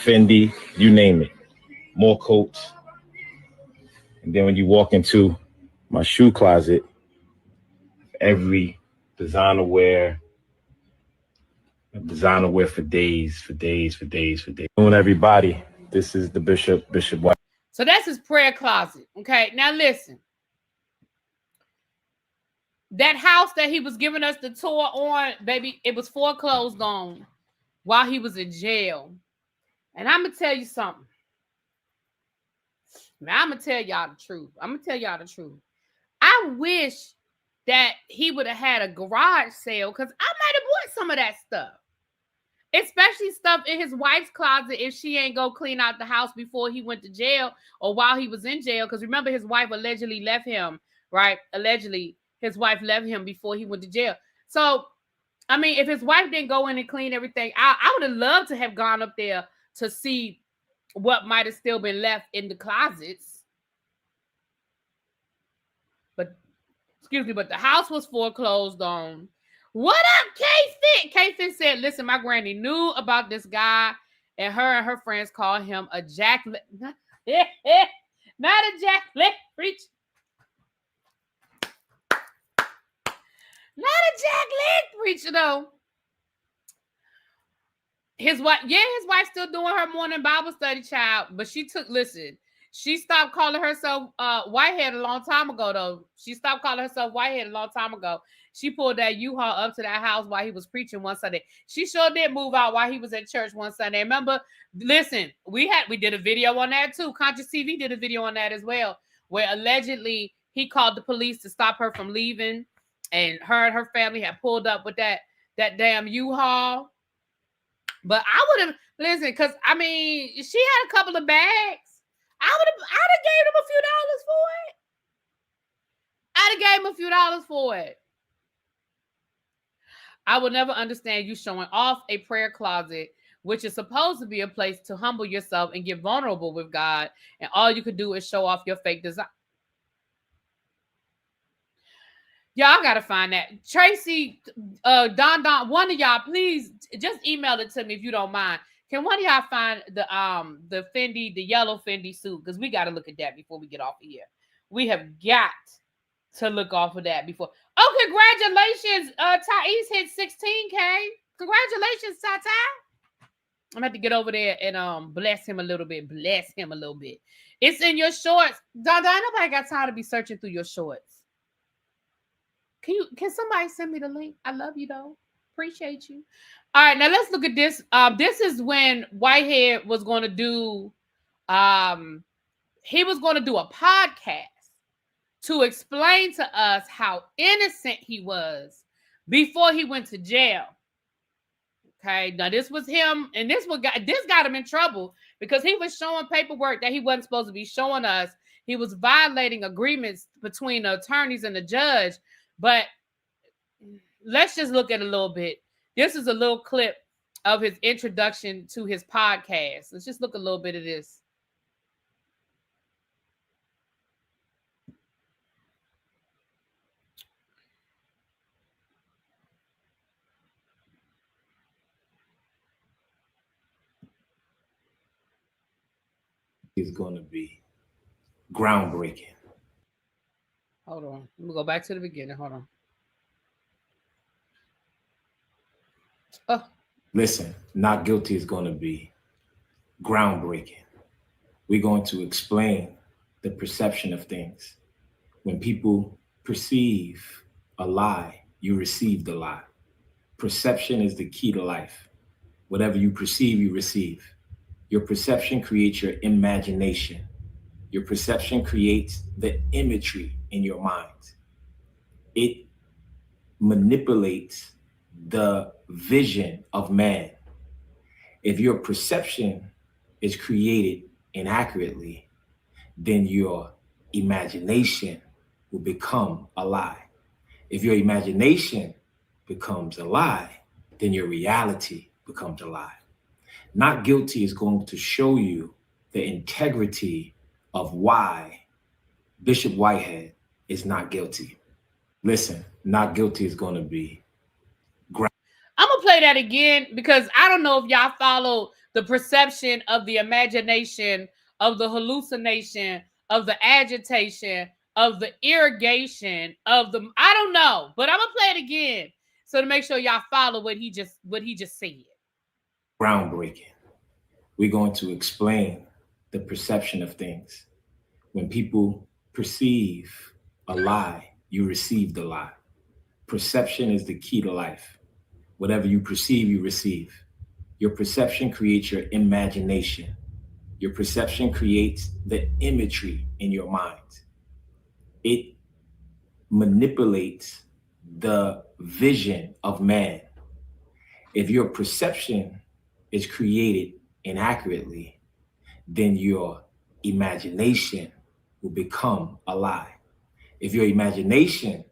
B: Fendi, you name it. More coats. And then when you walk into my shoe closet, every designer wear for days. Doing everybody. This is the Bishop White.
A: So that's his prayer closet. Okay, now listen. That house that he was giving us the tour on, baby, it was foreclosed on while he was in jail. And I'm going to tell you something. Now, I'm going to tell y'all the truth. I wish that he would have had a garage sale, because I might have bought some of that stuff. Especially stuff in his wife's closet if she ain't go clean out the house before he went to jail or while he was in jail. Because remember, his wife allegedly left him, right? Allegedly, his wife left him before he went to jail. So I mean, if his wife didn't go in and clean everything, I would have loved to have gone up there to see what might have still been left in the closets. But but the house was foreclosed on. What up, K-Fit? K-Fit said, listen, my granny knew about this guy, and her friends called him a Jack. Not a Jack Leg preacher. Not a Jack Leg preacher, though. His wife still doing her morning Bible study, child. But she stopped calling herself Whitehead a long time ago, though. She stopped calling herself Whitehead a long time ago. She pulled that U-Haul up to that house while he was preaching one Sunday. She sure did move out while he was at church one Sunday. Remember, listen, we did a video on that too. Conscious TV did a video on that as well, where allegedly he called the police to stop her from leaving, and her family had pulled up with that damn U-Haul. But I would have listen, because I mean, she had a couple of bags. I'd have gave him a few dollars for it. I'd have gave him a few dollars for it. I will never understand you showing off a prayer closet, which is supposed to be a place to humble yourself and get vulnerable with God, and all you could do is show off your fake design. Y'all gotta find that. Tracy, Don, one of y'all, please just email it to me if you don't mind. Can one of y'all find the Fendi, the yellow Fendi suit? Because we gotta look at that before we get off of here. We have got to look off of that before. Oh, congratulations. Thais hit 16K. Congratulations, Tata. I'm gonna have to get over there and bless him a little bit. Bless him a little bit. It's in your shorts. Don, nobody got time to be searching through your shorts. Can somebody send me the link? I love you though. Appreciate you. All right, now let's look at this. This is when Whitehead was going to do he was going to do a podcast to explain to us how innocent he was before he went to jail. Okay, now this was him, and this got him in trouble because he was showing paperwork that he wasn't supposed to be showing us. He was violating agreements between the attorneys and the judge. But let's just look at a little bit. This is a little clip of his introduction to his podcast. Let's just look a little bit of this.
B: It's going to be groundbreaking.
A: Hold on. Let me go back to the beginning. Hold on. Oh.
B: Listen, not guilty is going to be groundbreaking. We're going to explain the perception of things. When people perceive a lie, you receive the lie. Perception is the key to life. Whatever you perceive, you receive. Your perception creates your imagination. Your perception creates the imagery in your mind. It manipulates the vision of man. If your perception is created inaccurately, then your imagination will become a lie. If your imagination becomes a lie, then your reality becomes a lie. Not guilty is going to show you the integrity of why Bishop Whitehead is not guilty. Listen, not guilty is going to be.
A: I'm going to play that again because I don't know if y'all follow the perception of the imagination, of the hallucination, of the agitation, of the irrigation, of the, I don't know, but I'm going to play it again. So to make sure y'all follow what he just said.
B: Groundbreaking. We're going to explain the perception of things. When people perceive a lie, you receive the lie. Perception is the key to life. Whatever you perceive, you receive. Your perception creates your imagination. Your perception creates the imagery in your mind. It manipulates the vision of man. If your perception is created inaccurately, then your imagination will become a lie. If your imagination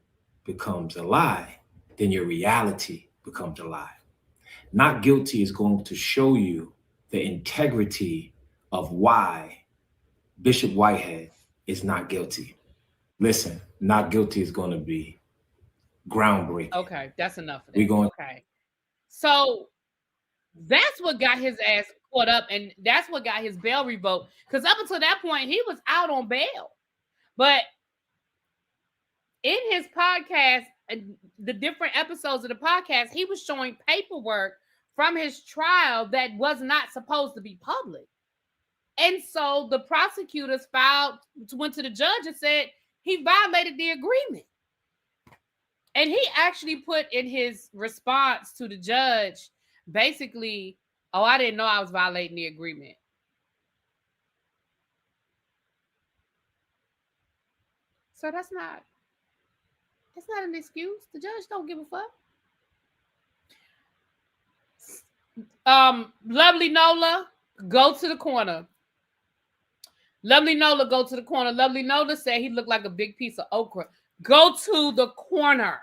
B: becomes a lie, then your reality becomes a lie. Not guilty is going to show you the integrity of why Bishop Whitehead is not guilty. Listen, not guilty is going to be groundbreaking.
A: Okay, that's enough of that.
B: We're going.
A: Okay. So that's what got his ass caught up, and that's what got his bail revoked. Because up until that point, he was out on bail. But in his podcast, the different episodes of the podcast, he was showing paperwork from his trial that was not supposed to be public. And so the prosecutors went to the judge and said he violated the agreement. And he actually put in his response to the judge, basically, oh, I didn't know I was violating the agreement. So that's not an excuse. The judge don't give a fuck. Lovely Nola, go to the corner. Lovely Nola, go to the corner. Lovely Nola said he looked like a big piece of okra. Go to the corner.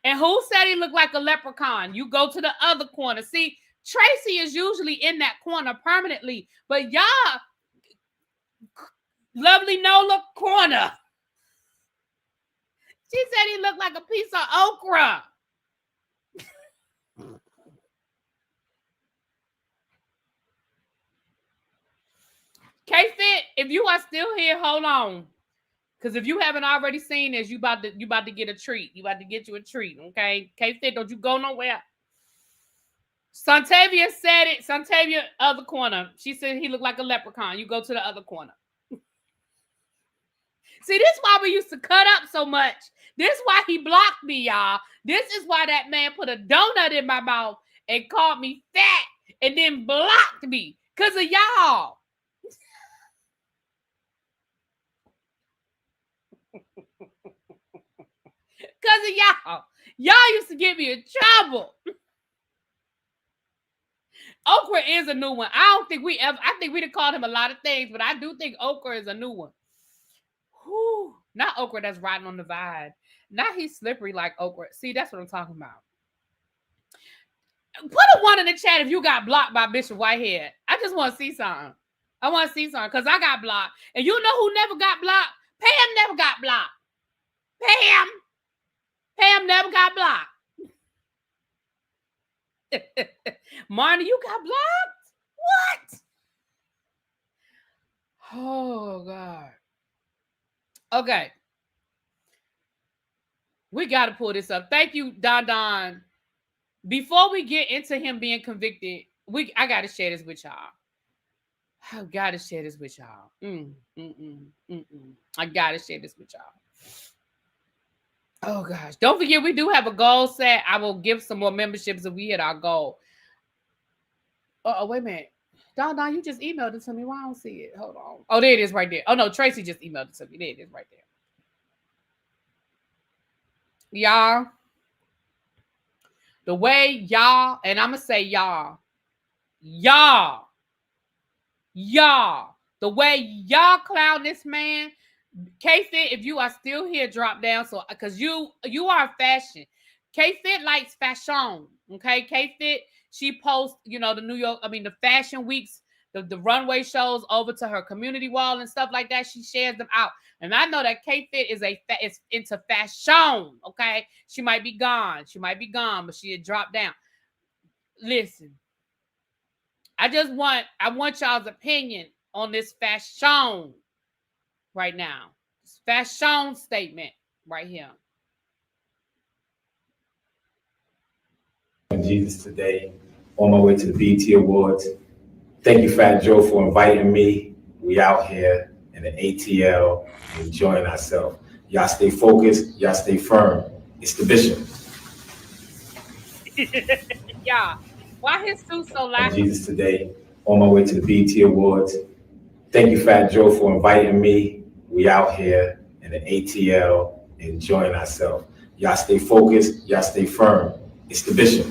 A: And who said he looked like a leprechaun? You go to the other corner. See, Tracy is usually in that corner permanently, but y'all, Lovely Nola, corner. She said he looked like a piece of okra. K-Fit, if you are still here, hold on. Because if you haven't already seen this, you about to get a treat. You about to get you a treat, okay? K-Fit, don't you go nowhere. Santavia said it. Santavia, other corner. She said he looked like a leprechaun. You go to the other corner. See, this is why we used to cut up so much. This is why he blocked me, y'all. This is why that man put a donut in my mouth and called me fat and then blocked me. Because of y'all. Because of y'all. Y'all used to get me in trouble. Okra is a new one. I think we done called him a lot of things, but I do think okra is a new one. Whew. Not okra that's riding on the vine. Not he's slippery like okra. See, that's what I'm talking about. Put a 1 in the chat if you got blocked by Bishop Whitehead. I just want to see something. I want to see something because I got blocked. And you know who never got blocked? Pam never got blocked. Pam never got blocked. Marnie, you got blocked? What? Oh, God. Okay. We got to pull this up. Thank you, Don Don. Before we get into him being convicted, I got to share this with y'all. I got to share this with y'all. I got to share this with y'all. Oh, gosh. Don't forget, we do have a goal set. I will give some more memberships if we hit our goal. Oh, wait a minute. Don, you just emailed it to me. Why I don't see it? Hold on. Oh, there it is right there. Oh, no, Tracy just emailed it to me. There it is right there. Y'all, the way y'all, and I'm going to say y'all, the way y'all clown this man, K-Fit, if you are still here, drop down. So, because you are fashion. K-Fit likes fashion. Okay, K-Fit, she posts, the fashion weeks, the runway shows over to her community wall and stuff like that. She shares them out. And I know that K-Fit is into fashion. Okay, she might be gone, but she had dropped down. Listen, I want y'all's opinion on this fashion right now. This fashion statement right here.
B: Jesus today, on my way to the BET Awards. Thank you, Fat Joe, for inviting me. We out here in the ATL, enjoying ourselves. Y'all stay focused. Y'all stay firm. It's the Bishop.
A: Yeah. Why his suit so loud?
B: Jesus today, on my way to the BET Awards. Thank you, Fat Joe, for inviting me. We out here in the ATL, enjoying ourselves. Y'all stay focused. Y'all stay firm. It's the Bishop.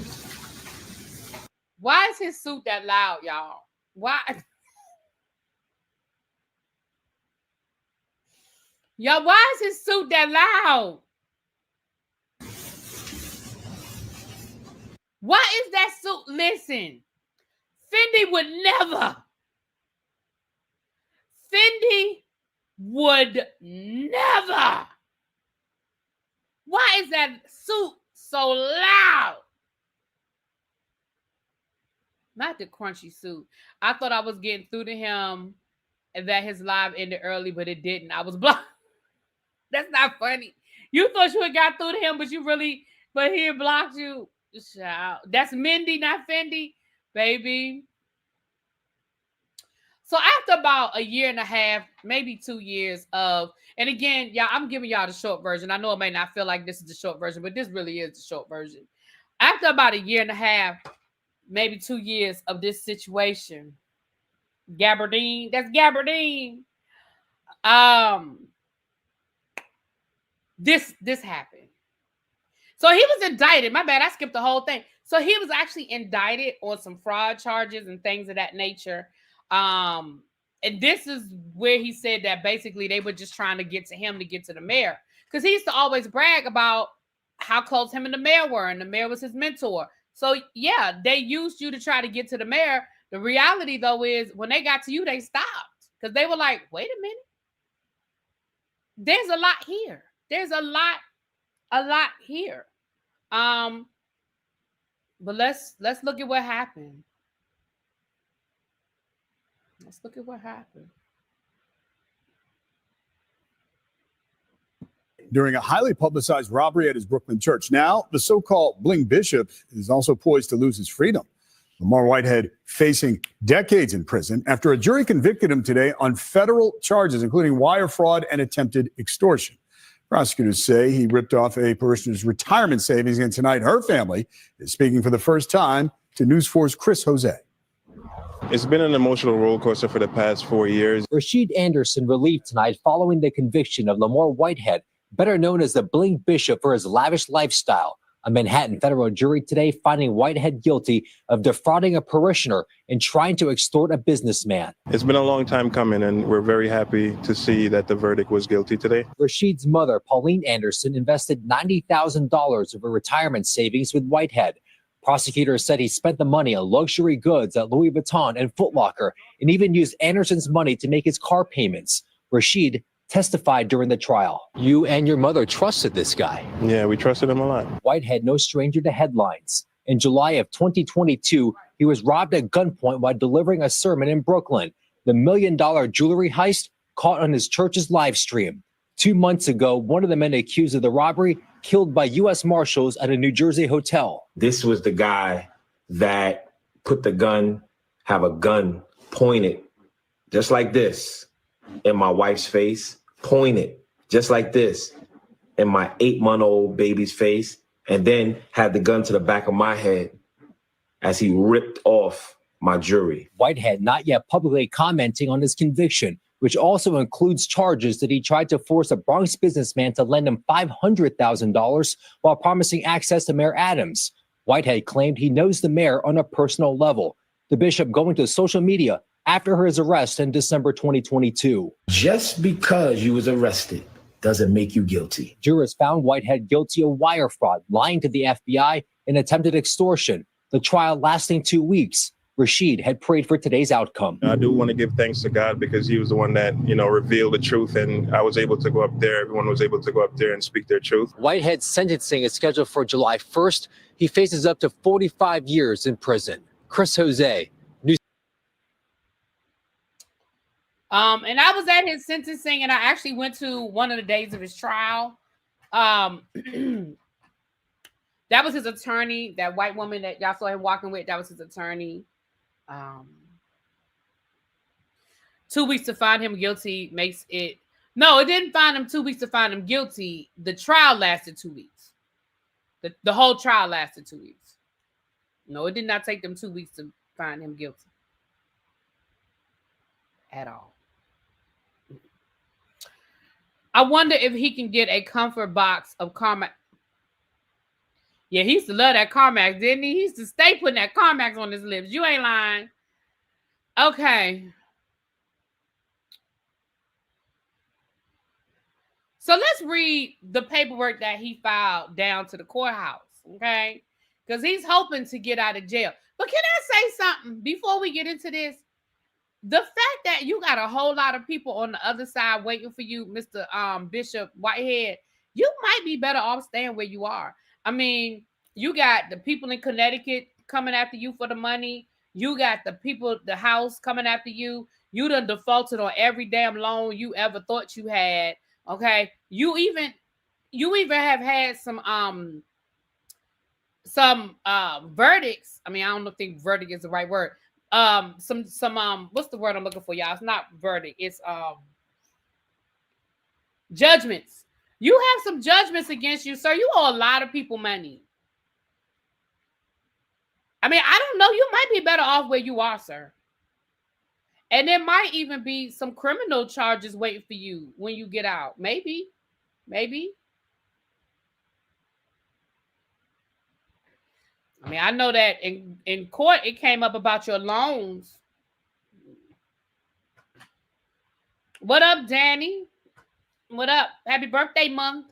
A: Why is his suit that loud, y'all? Why? Y'all, why is his suit that loud? Why is that suit? Listen, Fendi would never. Fendi would never. Why is that suit so loud? Not the crunchy suit. I thought I was getting through to him and that his live ended early, but it didn't. I was blocked. That's not funny. You thought you had got through to him, but he blocked you. Child. That's Mindy, not Fendi, baby. So after about a year and a half, maybe 2 years of, and again, y'all, I'm giving y'all the short version. I know it may not feel like this is the short version, but this really is the short version. After about a year and a half, maybe 2 years of this situation, Gabardine, that's Gabardine. This happened. So he was indicted. My bad, I skipped the whole thing. So he was actually indicted on some fraud charges and things of that nature. And this is where he said that basically they were just trying to get to him to get to the mayor. Because he used to always brag about how close him and the mayor were, and the mayor was his mentor. So yeah, they used you to try to get to the mayor. The reality though is when they got to you, they stopped. Because they were like, wait a minute. There's a lot here. There's a lot here. But let's look at what happened. Let's look at what happened.
D: During a highly publicized robbery at his Brooklyn church. Now, the so-called Bling Bishop is also poised to lose his freedom. Lamar Whitehead facing decades in prison after a jury convicted him today on federal charges, including wire fraud and attempted extortion. Prosecutors say he ripped off a parishioner's retirement savings, and tonight her family is speaking for the first time to News 4's Chris Jose.
E: It's been an emotional roller coaster for the past 4 years.
F: Rashid Anderson relieved tonight following the conviction of Lamar Whitehead, better known as the Bling Bishop, for his lavish lifestyle. A Manhattan federal jury today finding Whitehead guilty of defrauding a parishioner and trying to extort a businessman.
E: It's been a long time coming, and we're very happy to see that the verdict was guilty today.
F: Rashid's mother, Pauline Anderson, invested $90,000 of her retirement savings with Whitehead. Prosecutors said he spent the money on luxury goods at Louis Vuitton and Foot Locker, and even used Anderson's money to make his car payments. Rashid testified during the trial. You and your mother trusted this guy.
E: Yeah, we trusted him a lot.
F: Whitehead, no stranger to headlines. In July of 2022, he was robbed at gunpoint while delivering a sermon in Brooklyn. The $1 million jewelry heist caught on his church's live stream. 2 months ago, one of the men accused of the robbery killed by U.S. Marshals at a New Jersey hotel.
B: This was the guy that put the gun, have a gun pointed just like this in my wife's face, pointed just like this in my 8-month-old baby's face, and then had the gun to the back of my head as he ripped off my jewelry.
F: Whitehead not yet publicly commenting on his conviction, which also includes charges that he tried to force a Bronx businessman to lend him $500,000 while promising access to Mayor Adams. Whitehead claimed he knows the mayor on a personal level. The bishop going to social media after his arrest in December 2022.
B: Just because you was arrested doesn't make you guilty.
F: Jurors found Whitehead guilty of wire fraud, lying to the FBI, and attempted extortion. The trial lasting 2 weeks. Rashid had prayed for today's outcome.
E: I do want to give thanks to God because he was the one that, revealed the truth, and I was able to go up there. Everyone was able to go up there and speak their truth.
F: Whitehead's sentencing is scheduled for July 1st. He faces up to 45 years in prison. Chris Jose, News.
A: And I was at his sentencing, and I actually went to one of the days of his trial. That was his attorney, that white woman that y'all saw him walking with. That was his attorney. 2 weeks to find him guilty makes it. No, it didn't find him 2 weeks to find him guilty. The trial lasted 2 weeks. The whole trial lasted 2 weeks. No, it did not take them 2 weeks to find him guilty at all. I wonder if he can get a comfort box of Carmax. Yeah, he used to love that Carmax, didn't he? He used to stay putting that Carmax on his lips. You ain't lying. Okay. So let's read the paperwork that he filed down to the courthouse, okay? because he's hoping to get out of jail. But can I say something before we get into this? The fact that you got a whole lot of people on the other side waiting for you, Mr. Bishop Whitehead, you might be better off staying where you are. I mean, you got the people in Connecticut coming after you for the money. You got the people, the house coming after you. You done defaulted on every damn loan you ever thought you had. Okay. You even have had some verdicts. I mean, I don't think verdict is the right word. Some what's the word I'm looking for, y'all? It's not verdict, it's judgments. You have some judgments against you, sir. You owe a lot of people money. I mean, I don't know. You might be better off where you are, sir. And there might even be some criminal charges waiting for you when you get out. Maybe. I mean, I know that in court, it came up about your loans. What up, Danny? What up? Happy birthday month.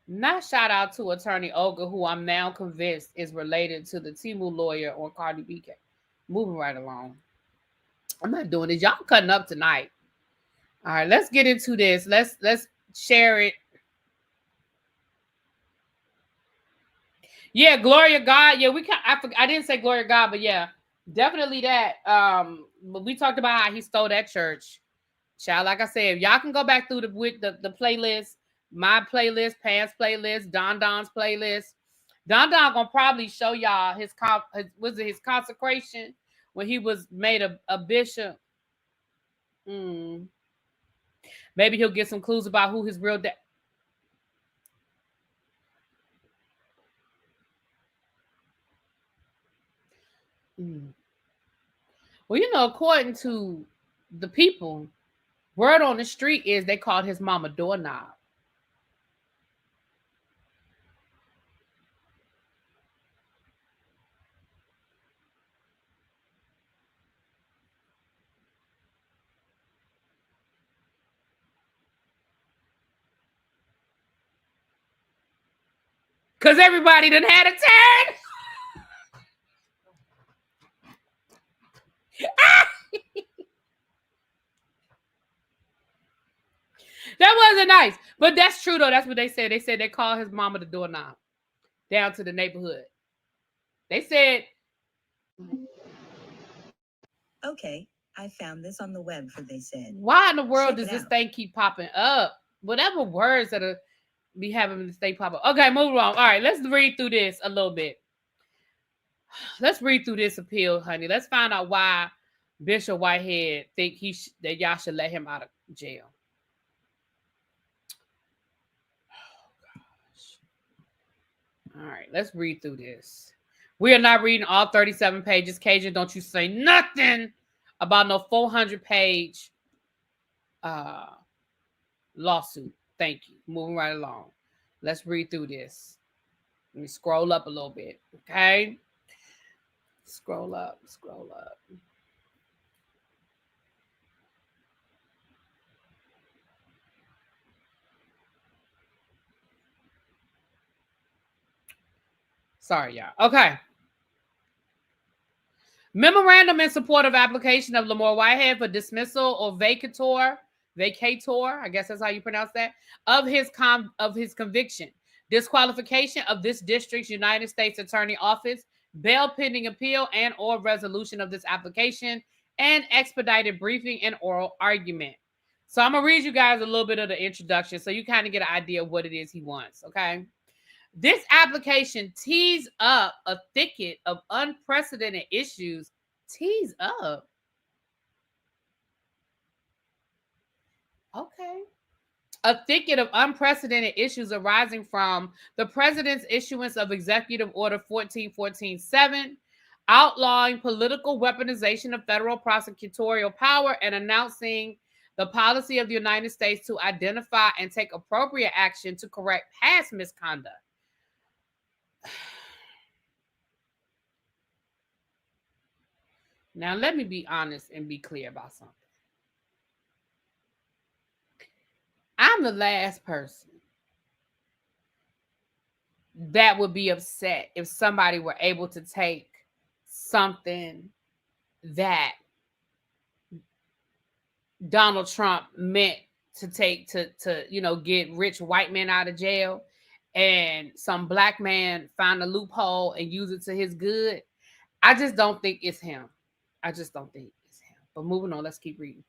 A: Not shout out to attorney Olga, who I'm now convinced is related to the Timu lawyer on Cardi B case. Moving right along. I'm not doing this. Y'all cutting up tonight. All right, let's get into this. Let's share it. Yeah, Gloria God. Yeah, I didn't say Gloria God, but yeah, definitely that. But we talked about how he stole that church. Child, like I said, y'all can go back through the playlist, my playlist, Pam's playlist, Don's playlist. Don gonna probably show y'all his consecration when he was made a bishop. Maybe he'll get some clues about who his real dad. Well, according to the people, word on the street is they called his mama doorknob. Because everybody done had a turn. That wasn't nice. But that's true, though. That's what they said. They said they called his mama the doorknob down to the neighborhood. They said...
G: Okay, I found this on the web for they said.
A: Why in the world does this thing keep popping up? Whatever words that are be having this thing pop up. Okay, move on. All right, let's read through this a little bit. Let's read through this appeal, honey. Let's find out why Bishop Whitehead think that y'all should let him out of jail. Oh, gosh. All right, let's read through this. We are not reading all 37 pages. Cajun, don't you say nothing about no 400-page lawsuit. Thank you. Moving right along. Let's read through this. Let me scroll up a little bit. Okay. Scroll up. Sorry, y'all. Okay. Memorandum in support of application of Lamar Whitehead for dismissal or vacator, I guess that's how you pronounce that, of his conviction, disqualification of this district's United States Attorney Office, bail pending appeal and or resolution of this application, and expedited briefing and oral argument. So I'm going to read you guys a little bit of the introduction so you kind of get an idea of what it is he wants, okay? This application tees up a thicket of unprecedented issues. Tees up. Okay. A thicket of unprecedented issues arising from the president's issuance of Executive Order 1414-7, outlawing political weaponization of federal prosecutorial power and announcing the policy of the United States to identify and take appropriate action to correct past misconduct. Now, let me be honest and be clear about something. I'm the last person that would be upset if somebody were able to take something that Donald Trump meant to take to get rich white men out of jail, and some black man found a loophole and use it to his good. I just don't think it's him. I just don't think it's him. But moving on, let's keep reading.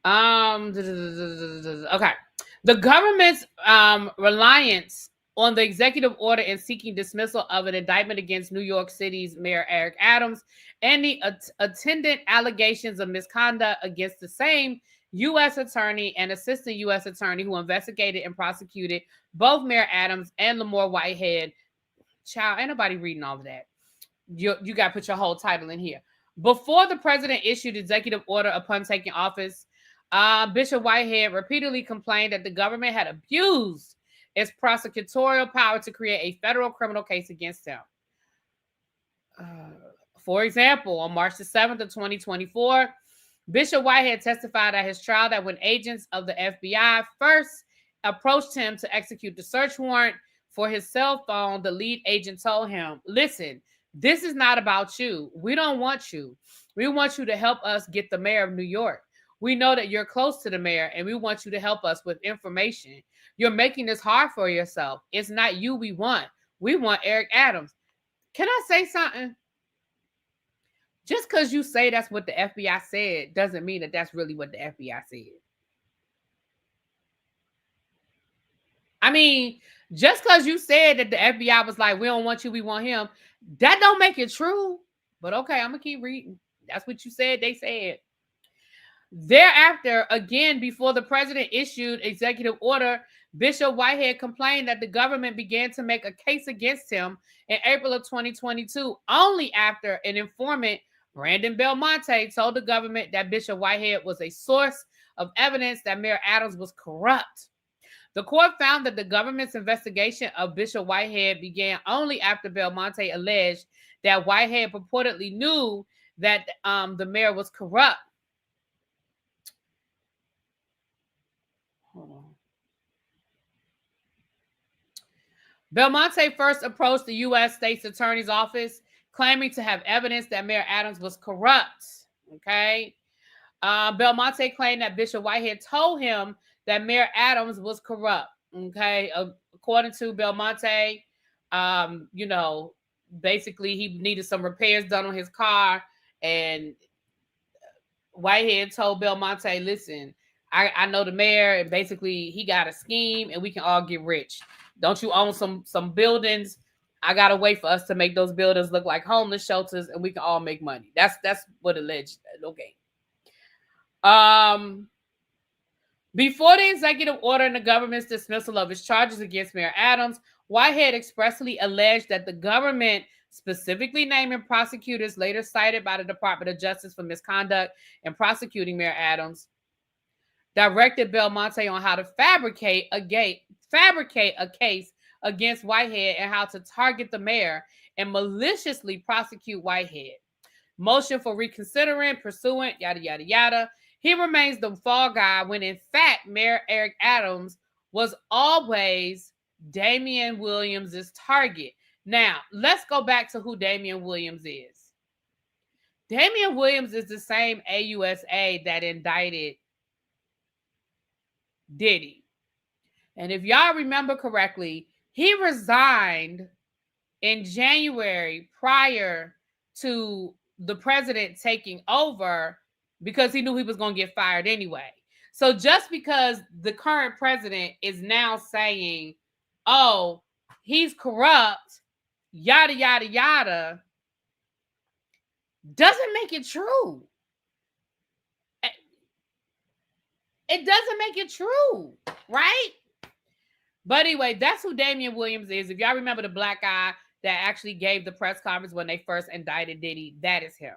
A: Okay. The government's reliance on the executive order in seeking dismissal of an indictment against New York City's Mayor Eric Adams and the attendant allegations of misconduct against the same U.S. attorney and assistant U.S. attorney who investigated and prosecuted both Mayor Adams and Lamar Whitehead. Child, ain't nobody reading all of that. You got to put your whole title in here. Before the president issued executive order upon taking office, Bishop Whitehead repeatedly complained that the government had abused its prosecutorial power to create a federal criminal case against him. For example, on March the 7th of 2024, Bishop Whitehead testified at his trial that when agents of the FBI first approached him to execute the search warrant for his cell phone, the lead agent told him, "Listen, this is not about you. We don't want you. We want you to help us get the mayor of New York. We know that you're close to the mayor, and we want you to help us with information. You're making this hard for yourself. It's not you we want. We want Eric Adams." Can I say something? Just because you say that's what the FBI said doesn't mean that that's really what the FBI said. I mean, just because you said that the FBI was like, "We don't want you, we want him," that don't make it true. But okay, I'm going to keep reading. That's what you said, they said. Thereafter, again, before the president issued executive order, Bishop Whitehead complained that the government began to make a case against him in April of 2022, only after an informant, Brandon Belmonte, told the government that Bishop Whitehead was a source of evidence that Mayor Adams was corrupt. The court found that the government's investigation of Bishop Whitehead began only after Belmonte alleged that Whitehead purportedly knew that the mayor was corrupt. Hold on. Belmonte first approached the U.S. State's Attorney's Office, claiming to have evidence that Mayor Adams was corrupt. Okay. Belmonte claimed that Bishop Whitehead told him that Mayor Adams was corrupt. Okay. According to Belmonte, basically he needed some repairs done on his car, and Whitehead told Belmonte, "Listen, I know the mayor, and basically he got a scheme and we can all get rich. Don't you own some buildings? I gotta wait for us to make those buildings look like homeless shelters and we can all make money." That's what alleged. Okay. Before the executive order and the government's dismissal of his charges against Mayor Adams, Whitehead expressly alleged that the government, specifically naming prosecutors later cited by the Department of Justice for misconduct in prosecuting Mayor Adams, directed Belmonte on how to fabricate a case against Whitehead and how to target the mayor and maliciously prosecute Whitehead. Motion for reconsidering, pursuant, yada, yada, yada. He remains the fall guy when, in fact, Mayor Eric Adams was always Damian Williams' target. Now, let's go back to who Damian Williams is. Damian Williams is the same AUSA that indicted Diddy. And if y'all remember correctly, he resigned in January prior to the president taking over because he knew he was going to get fired anyway. So just because the current president is now saying, "Oh, he's corrupt," yada, yada, yada, doesn't make it true. It doesn't make it true, right? But anyway, that's who Damian Williams is. If y'all remember the black guy that actually gave the press conference when they first indicted Diddy, that is him.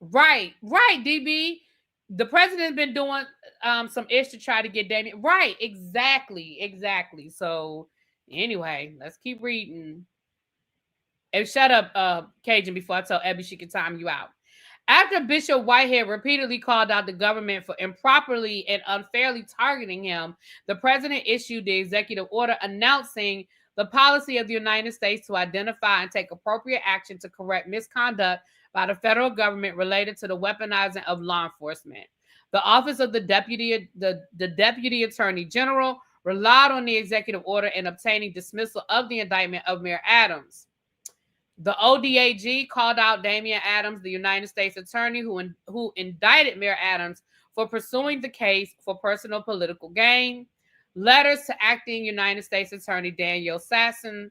A: Right, DB. The president's been doing some ish to try to get Damian. Right, exactly. So anyway, let's keep reading. And shut up, Cajun, before I tell Abby she can time you out. After Bishop Whitehead repeatedly called out the government for improperly and unfairly targeting him, the president issued the executive order announcing the policy of the United States to identify and take appropriate action to correct misconduct by the federal government related to the weaponizing of law enforcement. The office of the deputy attorney general relied on the executive order in obtaining dismissal of the indictment of Mayor Adams. The ODAG called out Damian Adams, the United States attorney who indicted Mayor Adams for pursuing the case for personal political gain. Letters to acting United States Attorney Daniel Sasson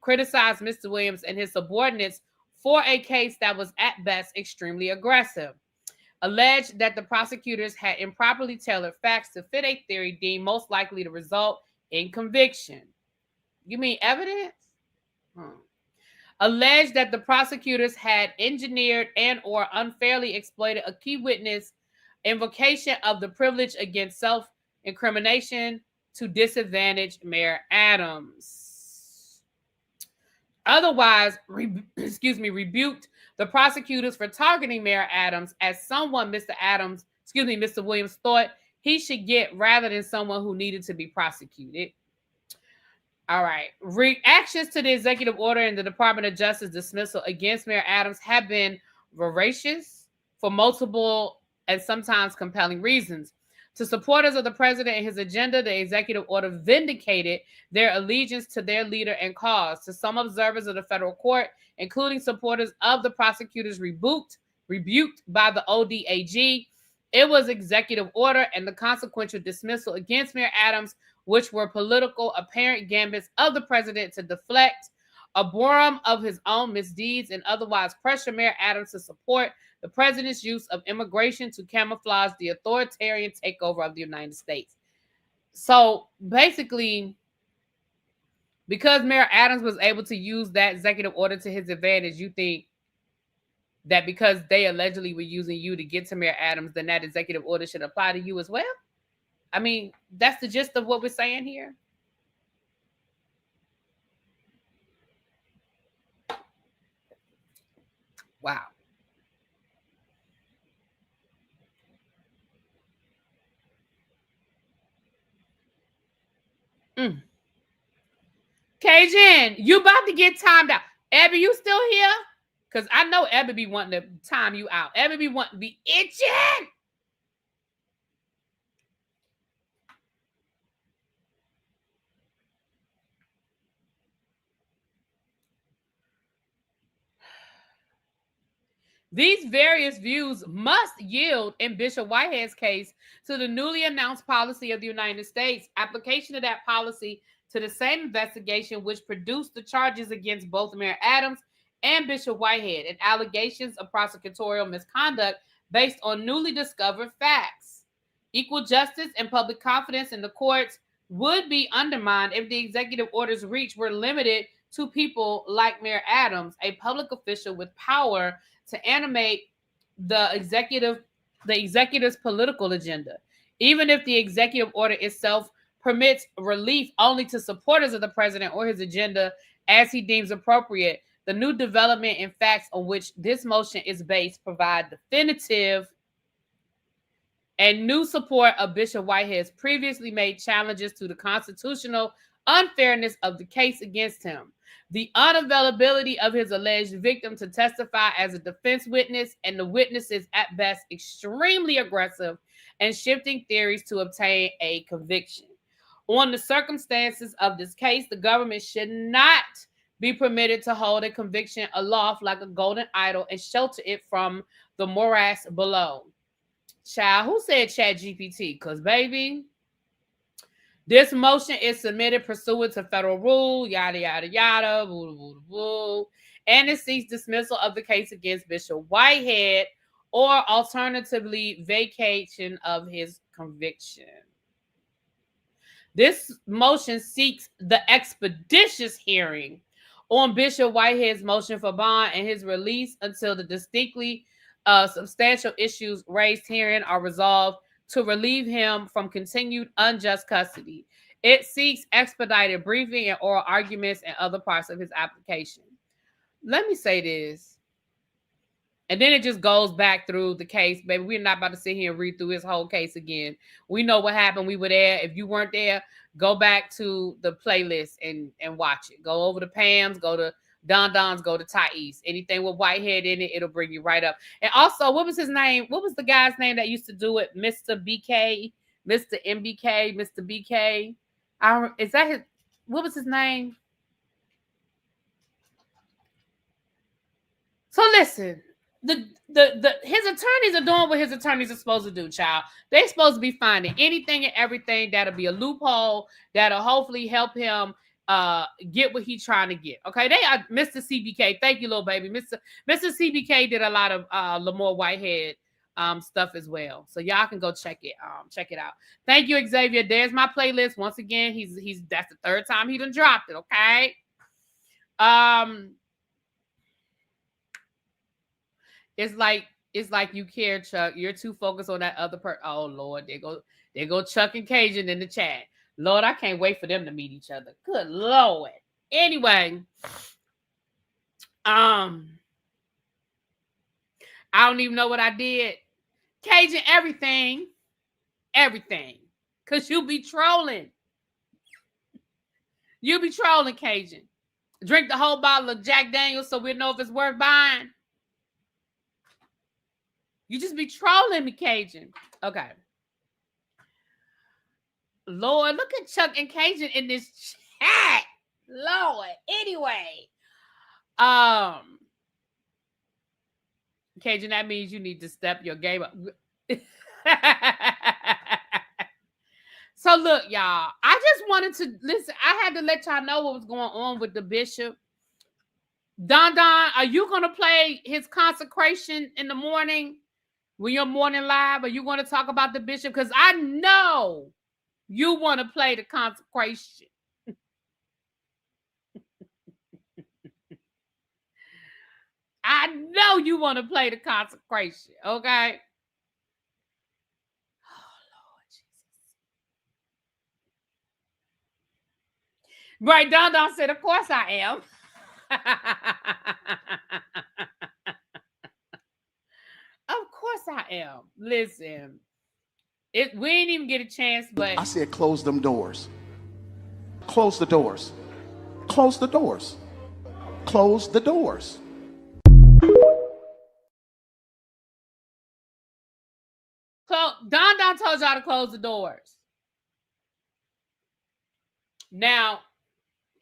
A: criticized Mr. Williams and his subordinates for a case that was at best extremely aggressive. Alleged that the prosecutors had improperly tailored facts to fit a theory deemed most likely to result in conviction. You mean evidence? Alleged that the prosecutors had engineered and or unfairly exploited a key witness invocation of the privilege against self-incrimination to disadvantage Mayor Adams. Otherwise, rebuked the prosecutors for targeting Mayor Adams as someone Mr. Williams thought he should get rather than someone who needed to be prosecuted. All right. Reactions to the executive order and the Department of Justice dismissal against Mayor Adams have been voracious for multiple and sometimes compelling reasons. To supporters of the president and his agenda, the executive order vindicated their allegiance to their leader and cause. To some observers of the federal court, including supporters of the prosecutors rebuked by the ODAG, it was executive order and the consequential dismissal against Mayor Adams, which were political apparent gambits of the president to deflect a borum of his own misdeeds and otherwise pressure Mayor Adams to support the president's use of immigration to camouflage the authoritarian takeover of the United States. So basically, because Mayor Adams was able to use that executive order to his advantage, you think that because they allegedly were using you to get to Mayor Adams, then that executive order should apply to you as well? I mean, that's the gist of what we're saying here. Wow. Cajun, you about to get timed out. Abby, you still here? Because I know Abby be wanting to time you out. Abby be wanting to be itching. These various views must yield in Bishop Whitehead's case to the newly announced policy of the United States, application of that policy to the same investigation which produced the charges against both Mayor Adams and Bishop Whitehead, and allegations of prosecutorial misconduct based on newly discovered facts. Equal justice and public confidence in the courts would be undermined if the executive order's reach were limited to people like Mayor Adams, a public official with power to animate the executive's political agenda. Even if the executive order itself permits relief only to supporters of the president or his agenda as he deems appropriate, the new development in facts on which this motion is based provide definitive and new support of Bishop Whitehead's previously made challenges to the constitutional unfairness of the case against him, the unavailability of his alleged victim to testify as a defense witness, and the witnesses at best extremely aggressive and shifting theories to obtain a conviction. On the circumstances of this case, the government should not be permitted to hold a conviction aloft like a golden idol and shelter it from the morass below. Child, who said ChatGPT? Because, baby, this motion is submitted pursuant to federal rule, yada, yada, yada, boo, boo, boo, and it seeks dismissal of the case against Bishop Whitehead or alternatively vacation of his conviction. This motion seeks the expeditious hearing on Bishop Whitehead's motion for bond and his release until the distinctly substantial issues raised herein are resolved to relieve him from continued unjust custody. It seeks expedited briefing and oral arguments and other parts of his application. Let me say this. And then it just goes back through the case, baby. We're not about to sit here and read through his whole case again. We know what happened. We were there. If you weren't there, go back to the playlist and watch it. Go over to Pam's, go to Don Don's, go to Thais. Anything with Whitehead in it, it'll bring you right up. And also, what was his name? What was the guy's name that used to do it? Mr. BK, Mr. MBK, Mr. BK. Is that his? What was his name? So listen. His attorneys are doing what his attorneys are supposed to do, child. They're supposed to be finding anything and everything that'll be a loophole that'll hopefully help him get what he's trying to get. Okay, they are Mr. CBK. Thank you, little baby. Mr. CBK did a lot of Lamar Whitehead stuff as well. So y'all can go check it out. Thank you, Xavier. There's my playlist. Once again, he's that's the third time he done dropped it. Okay. It's like you care, Chuck. You're too focused on that other person. Oh Lord, there go Chuck and Cajun in the chat. Lord, I can't wait for them to meet each other. Good Lord. Anyway, I don't even know what I did. Cajun, everything. Cause you be trolling. You be trolling, Cajun. Drink the whole bottle of Jack Daniels so we know if it's worth buying. You just be trolling me, Cajun. Okay. Lord, look at Chuck and Cajun in this chat. Lord. Anyway. Cajun, that means you need to step your game up. So look, y'all. I just wanted to listen. I had to let y'all know what was going on with the bishop. Don, are you going to play his consecration in the morning? When you're morning live, are you going to talk about the bishop? Because I know you want to play the consecration. I know you want to play the consecration, okay? Oh, Lord Jesus. Right, Don said, of course I am. Of course I am. Listen, we didn't even get a chance, but
H: I said, close them doors. Close the doors. Close the doors. Close the doors.
A: Don told y'all to close the doors. Now,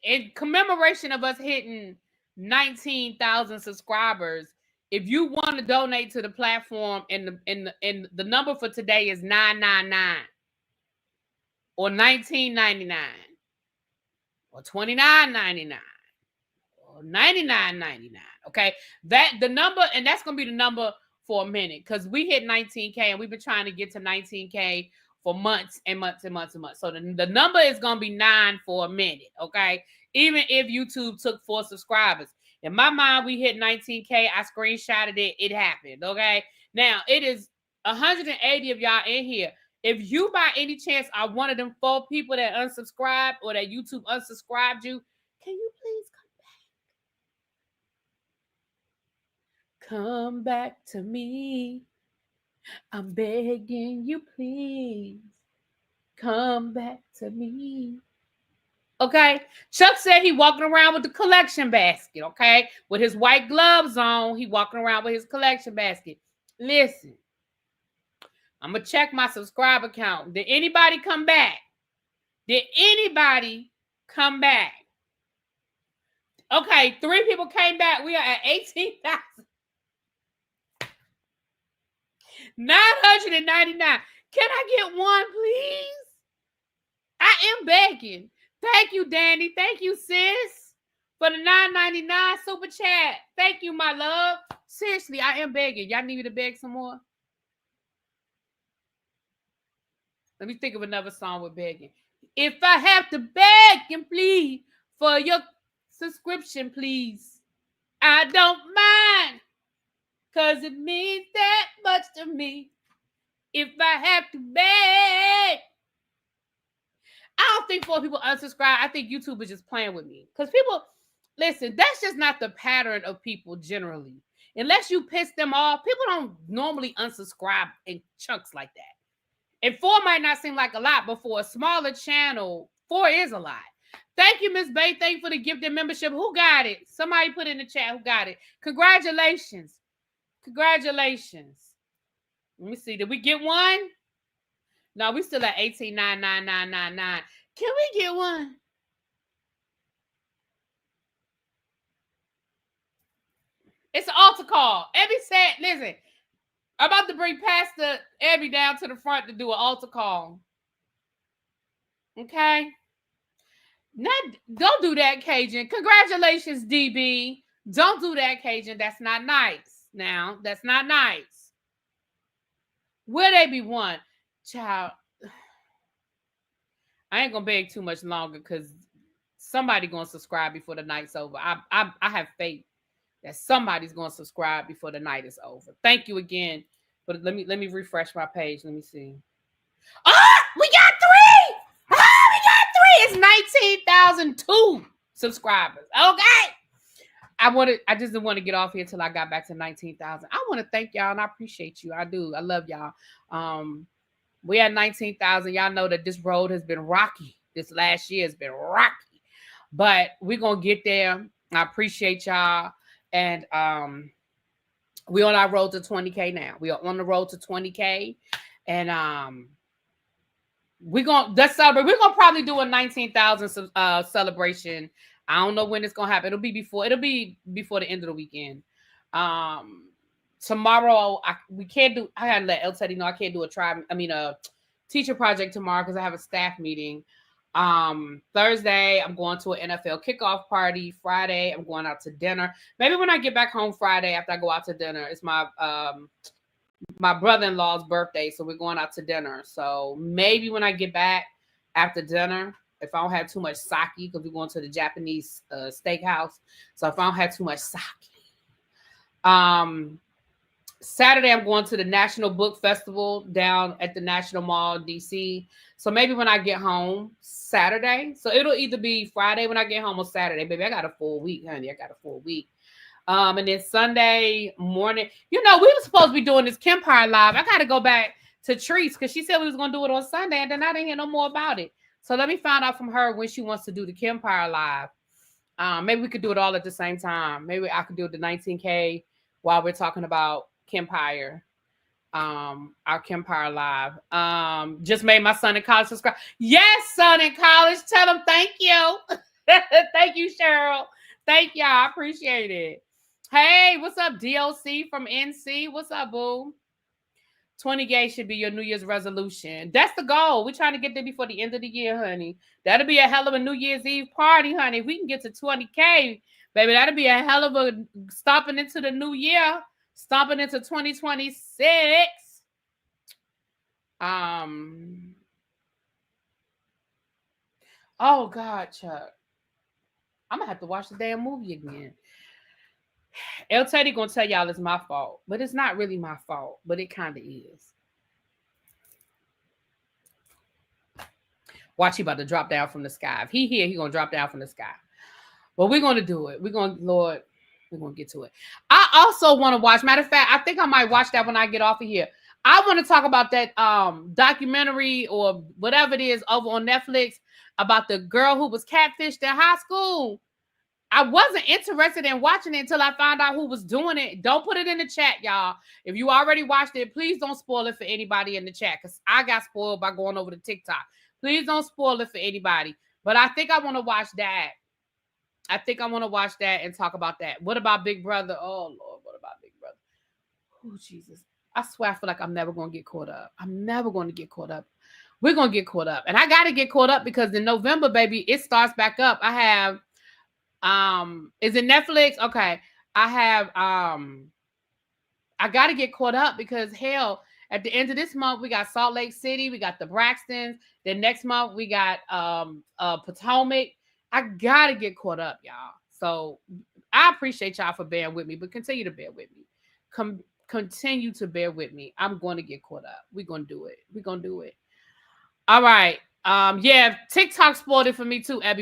A: in commemoration of us hitting 19,000 subscribers, if you want to donate to the platform, and the number for today is $9.99 or $19.99 or $29.99 or $99.99. Okay, the number, and that's gonna be the number for a minute because we hit 19K and we've been trying to get to 19K for months and months and months and months. So the number is gonna be 9 for a minute. Okay, even if YouTube took 4 subscribers. In my mind, we hit 19K. I screenshotted it. It happened, okay? Now, it is 180 of y'all in here. If you, by any chance, are one of them 4 people that unsubscribed or that YouTube unsubscribed you, can you please come back? Come back to me. I'm begging you, please. Come back to me. Okay, Chuck said he walking around with the collection basket, okay? With his white gloves on, he walking around with his collection basket. Listen, I'm going to check my subscriber count. Did anybody come back? Did anybody come back? Okay, 3 people came back. We are at 18,999. Can I get one, please? I am begging. Thank you, Danny. Thank you, sis, for the $9.99 super chat. Thank you, my love. Seriously, I am begging. Y'all need me to beg some more? Let me think of another song with begging. If I have to beg and plead for your subscription, please, I don't mind, because it means that much to me. If I have to beg. I don't think 4 people unsubscribe. I think YouTube is just playing with me. Because people, listen, that's just not the pattern of people generally. unless you piss them off, people don't normally unsubscribe in chunks like that. And 4 might not seem like a lot, but for a smaller channel, 4 is a lot. Thank you, Miss Bay. Thank you for the gifted membership. Who got it? Somebody put in the chat who got it. Congratulations. Congratulations. Let me see. Did we get one? No, we still at 18,99999. Can we get one? It's an altar call. Abby said, listen, I'm about to bring Pastor Abby down to the front to do an altar call. Okay? Don't do that, Cajun. Congratulations, DB. Don't do that, Cajun. That's not nice. Now, that's not nice. Will they be one? Child, I ain't gonna beg too much longer because somebody gonna subscribe before the night's over. I have faith that somebody's gonna subscribe before the night is over. Thank you again. But let me refresh my page. Let me see. Oh, we got 3! Oh, we got 3! It's 19,002 subscribers. Okay. I just didn't want to get off here until I got back to 19,000. I want to thank y'all and I appreciate you. I do. I love y'all. We at 19,000. Y'all know that this road has been rocky. This last year has been rocky. But we're gonna get there. I appreciate y'all. And we're on our road to 20K now. We are on the road to 20K. And we're gonna celebrate. We're gonna probably do a 19,000 celebration. I don't know when it's gonna happen. It'll be before the end of the weekend. Tomorrow we can't do. I gotta let El Teddy know I can't do a teacher project tomorrow because I have a staff meeting. Thursday I'm going to an NFL kickoff party. Friday I'm going out to dinner. Maybe when I get back home Friday after I go out to dinner, it's my brother-in-law's birthday, so we're going out to dinner. So maybe when I get back after dinner, if I don't have too much sake, because we're going to the Japanese steakhouse. So if I don't have too much sake. Saturday, I'm going to the National Book Festival down at the National Mall, DC. So maybe when I get home Saturday. So it'll either be Friday when I get home or Saturday. Baby, I got a full week, honey. I got a full week. And then Sunday morning, we were supposed to be doing this Kempire Live. I got to go back to Treese because she said we was going to do it on Sunday, and then I didn't hear no more about it. So let me find out from her when she wants to do the Kempire Live. Maybe we could do it all at the same time. Maybe I could do the 19K while we're talking about Kempire. Our Kempire Live. Just made my son in college subscribe. Yes, son in college. Tell him thank you. Thank you, Cheryl. Thank y'all. I appreciate it. Hey, what's up, DOC from NC? What's up, boo? 20K should be your New Year's resolution. That's the goal. We're trying to get there before the end of the year, honey. That'll be a hell of a New Year's Eve party, honey. If we can get to 20K, baby, that'll be a hell of a stomping into the new year, stomping into 2026. Oh, God, Chuck. I'm going to have to watch the damn movie again. El Teddy gonna tell y'all it's my fault, but it's not really my fault, but it kind of is. Watch, he about to drop down from the sky. If he here, he gonna drop down from the sky. But we're gonna do it. We're gonna get to it. I also want to watch. Matter of fact, I think I might watch that when I get off of here. I want to talk about that documentary or whatever it is over on Netflix about the girl who was catfished in high school. I wasn't interested in watching it until I found out who was doing it. Don't put it in the chat, y'all. If you already watched it, please don't spoil it for anybody in the chat because I got spoiled by going over to TikTok. Please don't spoil it for anybody. But I think I want to watch that. I think I want to watch that and talk about that. What about Big Brother? Oh, Lord, what about Big Brother? Oh, Jesus. I swear I feel like I'm never going to get caught up. I'm never going to get caught up. We're going to get caught up. And I got to get caught up because in November, baby, it starts back up. I have... is it Netflix? Okay. I gotta get caught up because hell, at the end of this month, we got Salt Lake City, we got the Braxtons. Then next month we got Potomac. I gotta get caught up, y'all. So I appreciate y'all for bearing with me, but continue to bear with me. Continue to bear with me. I'm going to get caught up. We're gonna do it. We're gonna do it. All right. Yeah, TikTok spoiled it for me too, Abby,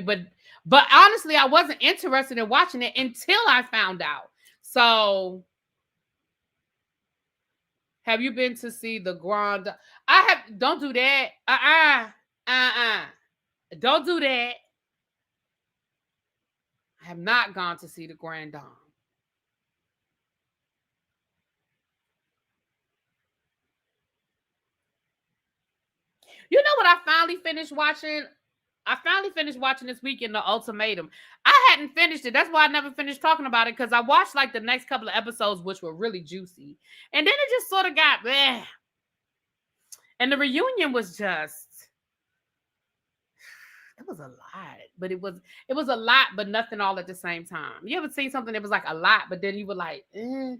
A: but honestly, I wasn't interested in watching it until I found out. So Have you been to see the Grand? I have. Don't do that. Don't do that. I have not gone to see the Grand Dame. You know what I finally finished watching? I finally finished watching this weekend, The Ultimatum. I hadn't finished it. That's why I never finished talking about it, because I watched like the next couple of episodes, which were really juicy. And then it just sort of got bleh. And the reunion was just, it was a lot, but it was a lot, but nothing all at the same time. You ever seen something that was like a lot, but then you were like, eh.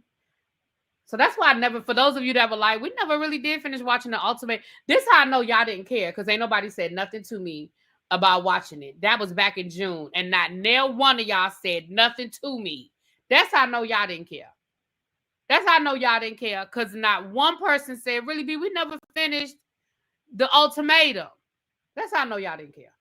A: So that's why I never, for those of you that were like, we never really did finish watching The Ultimate. This how I know y'all didn't care, because ain't nobody said nothing to me about watching it. That was back in June, and not nail one of y'all said nothing to me. That's how I know y'all didn't care. That's how I know y'all didn't care, because not one person said, really, B, we never finished The Ultimatum. That's how I know y'all didn't care.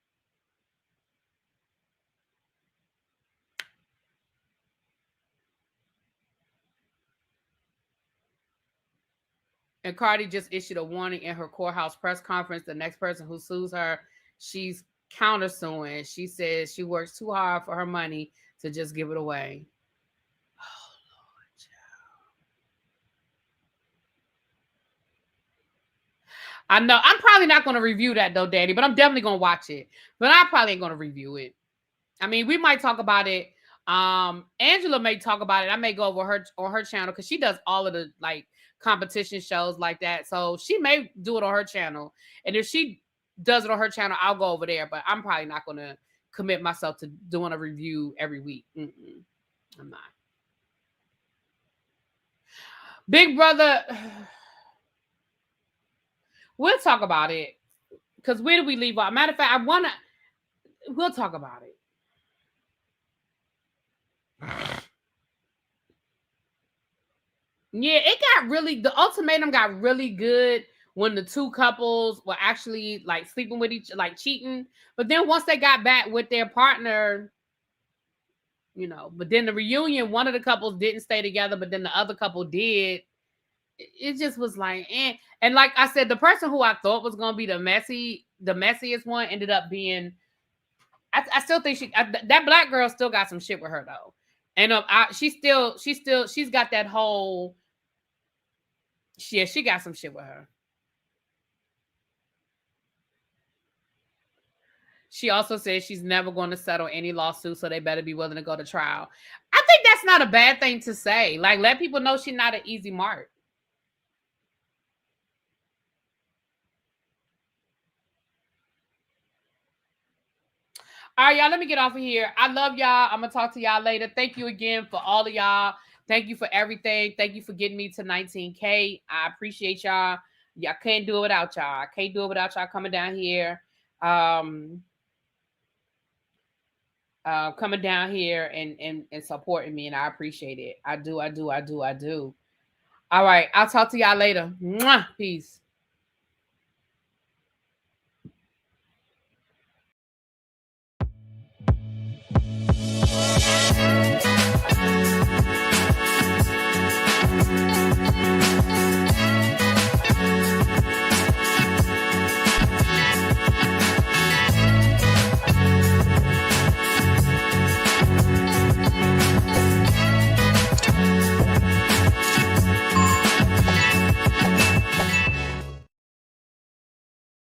A: And Cardi just issued a warning in her courthouse press conference. The next person who sues her, she's countersuing. She says she works too hard for her money to just give it away. Oh, Lord, child. I know. I'm probably not going to review that, though, Daddy, but I'm definitely going to watch it. But I probably ain't going to review it. I mean, we might talk about it. Angela may talk about it. I may go over her on her channel, because she does all of the like competition shows like that. So she may do it on her channel. And if she does it on her channel, I'll go over there. But I'm probably not going to commit myself to doing a review every week. I'm not. Big Brother, we'll talk about it. Because where do we leave off? Matter of fact, we'll talk about it. Yeah, it got really, the ultimatum got really good when the two couples were actually like sleeping with each, like cheating. But then once they got back with their partner, you know, but then the reunion, one of the couples didn't stay together, but then the other couple did. It just was like, eh. And like I said, the person who I thought was going to be the messiest one ended up being, I still think that black girl still got some shit with her though. And she's got that whole, yeah, she got some shit with her. She also says she's never going to settle any lawsuit, so they better be willing to go to trial. I think that's not a bad thing to say. Like, let people know she's not an easy mark. All right, y'all, let me get off of here. I love y'all. I'm going to talk to y'all later. Thank you again for all of y'all. Thank you for everything. Thank you for getting me to 19K. I appreciate y'all. Y'all can't do it without y'all. I can't do it without y'all coming down here. Coming down here and supporting me, and I appreciate it. I do. All right, I'll talk to y'all later. Mwah! Peace.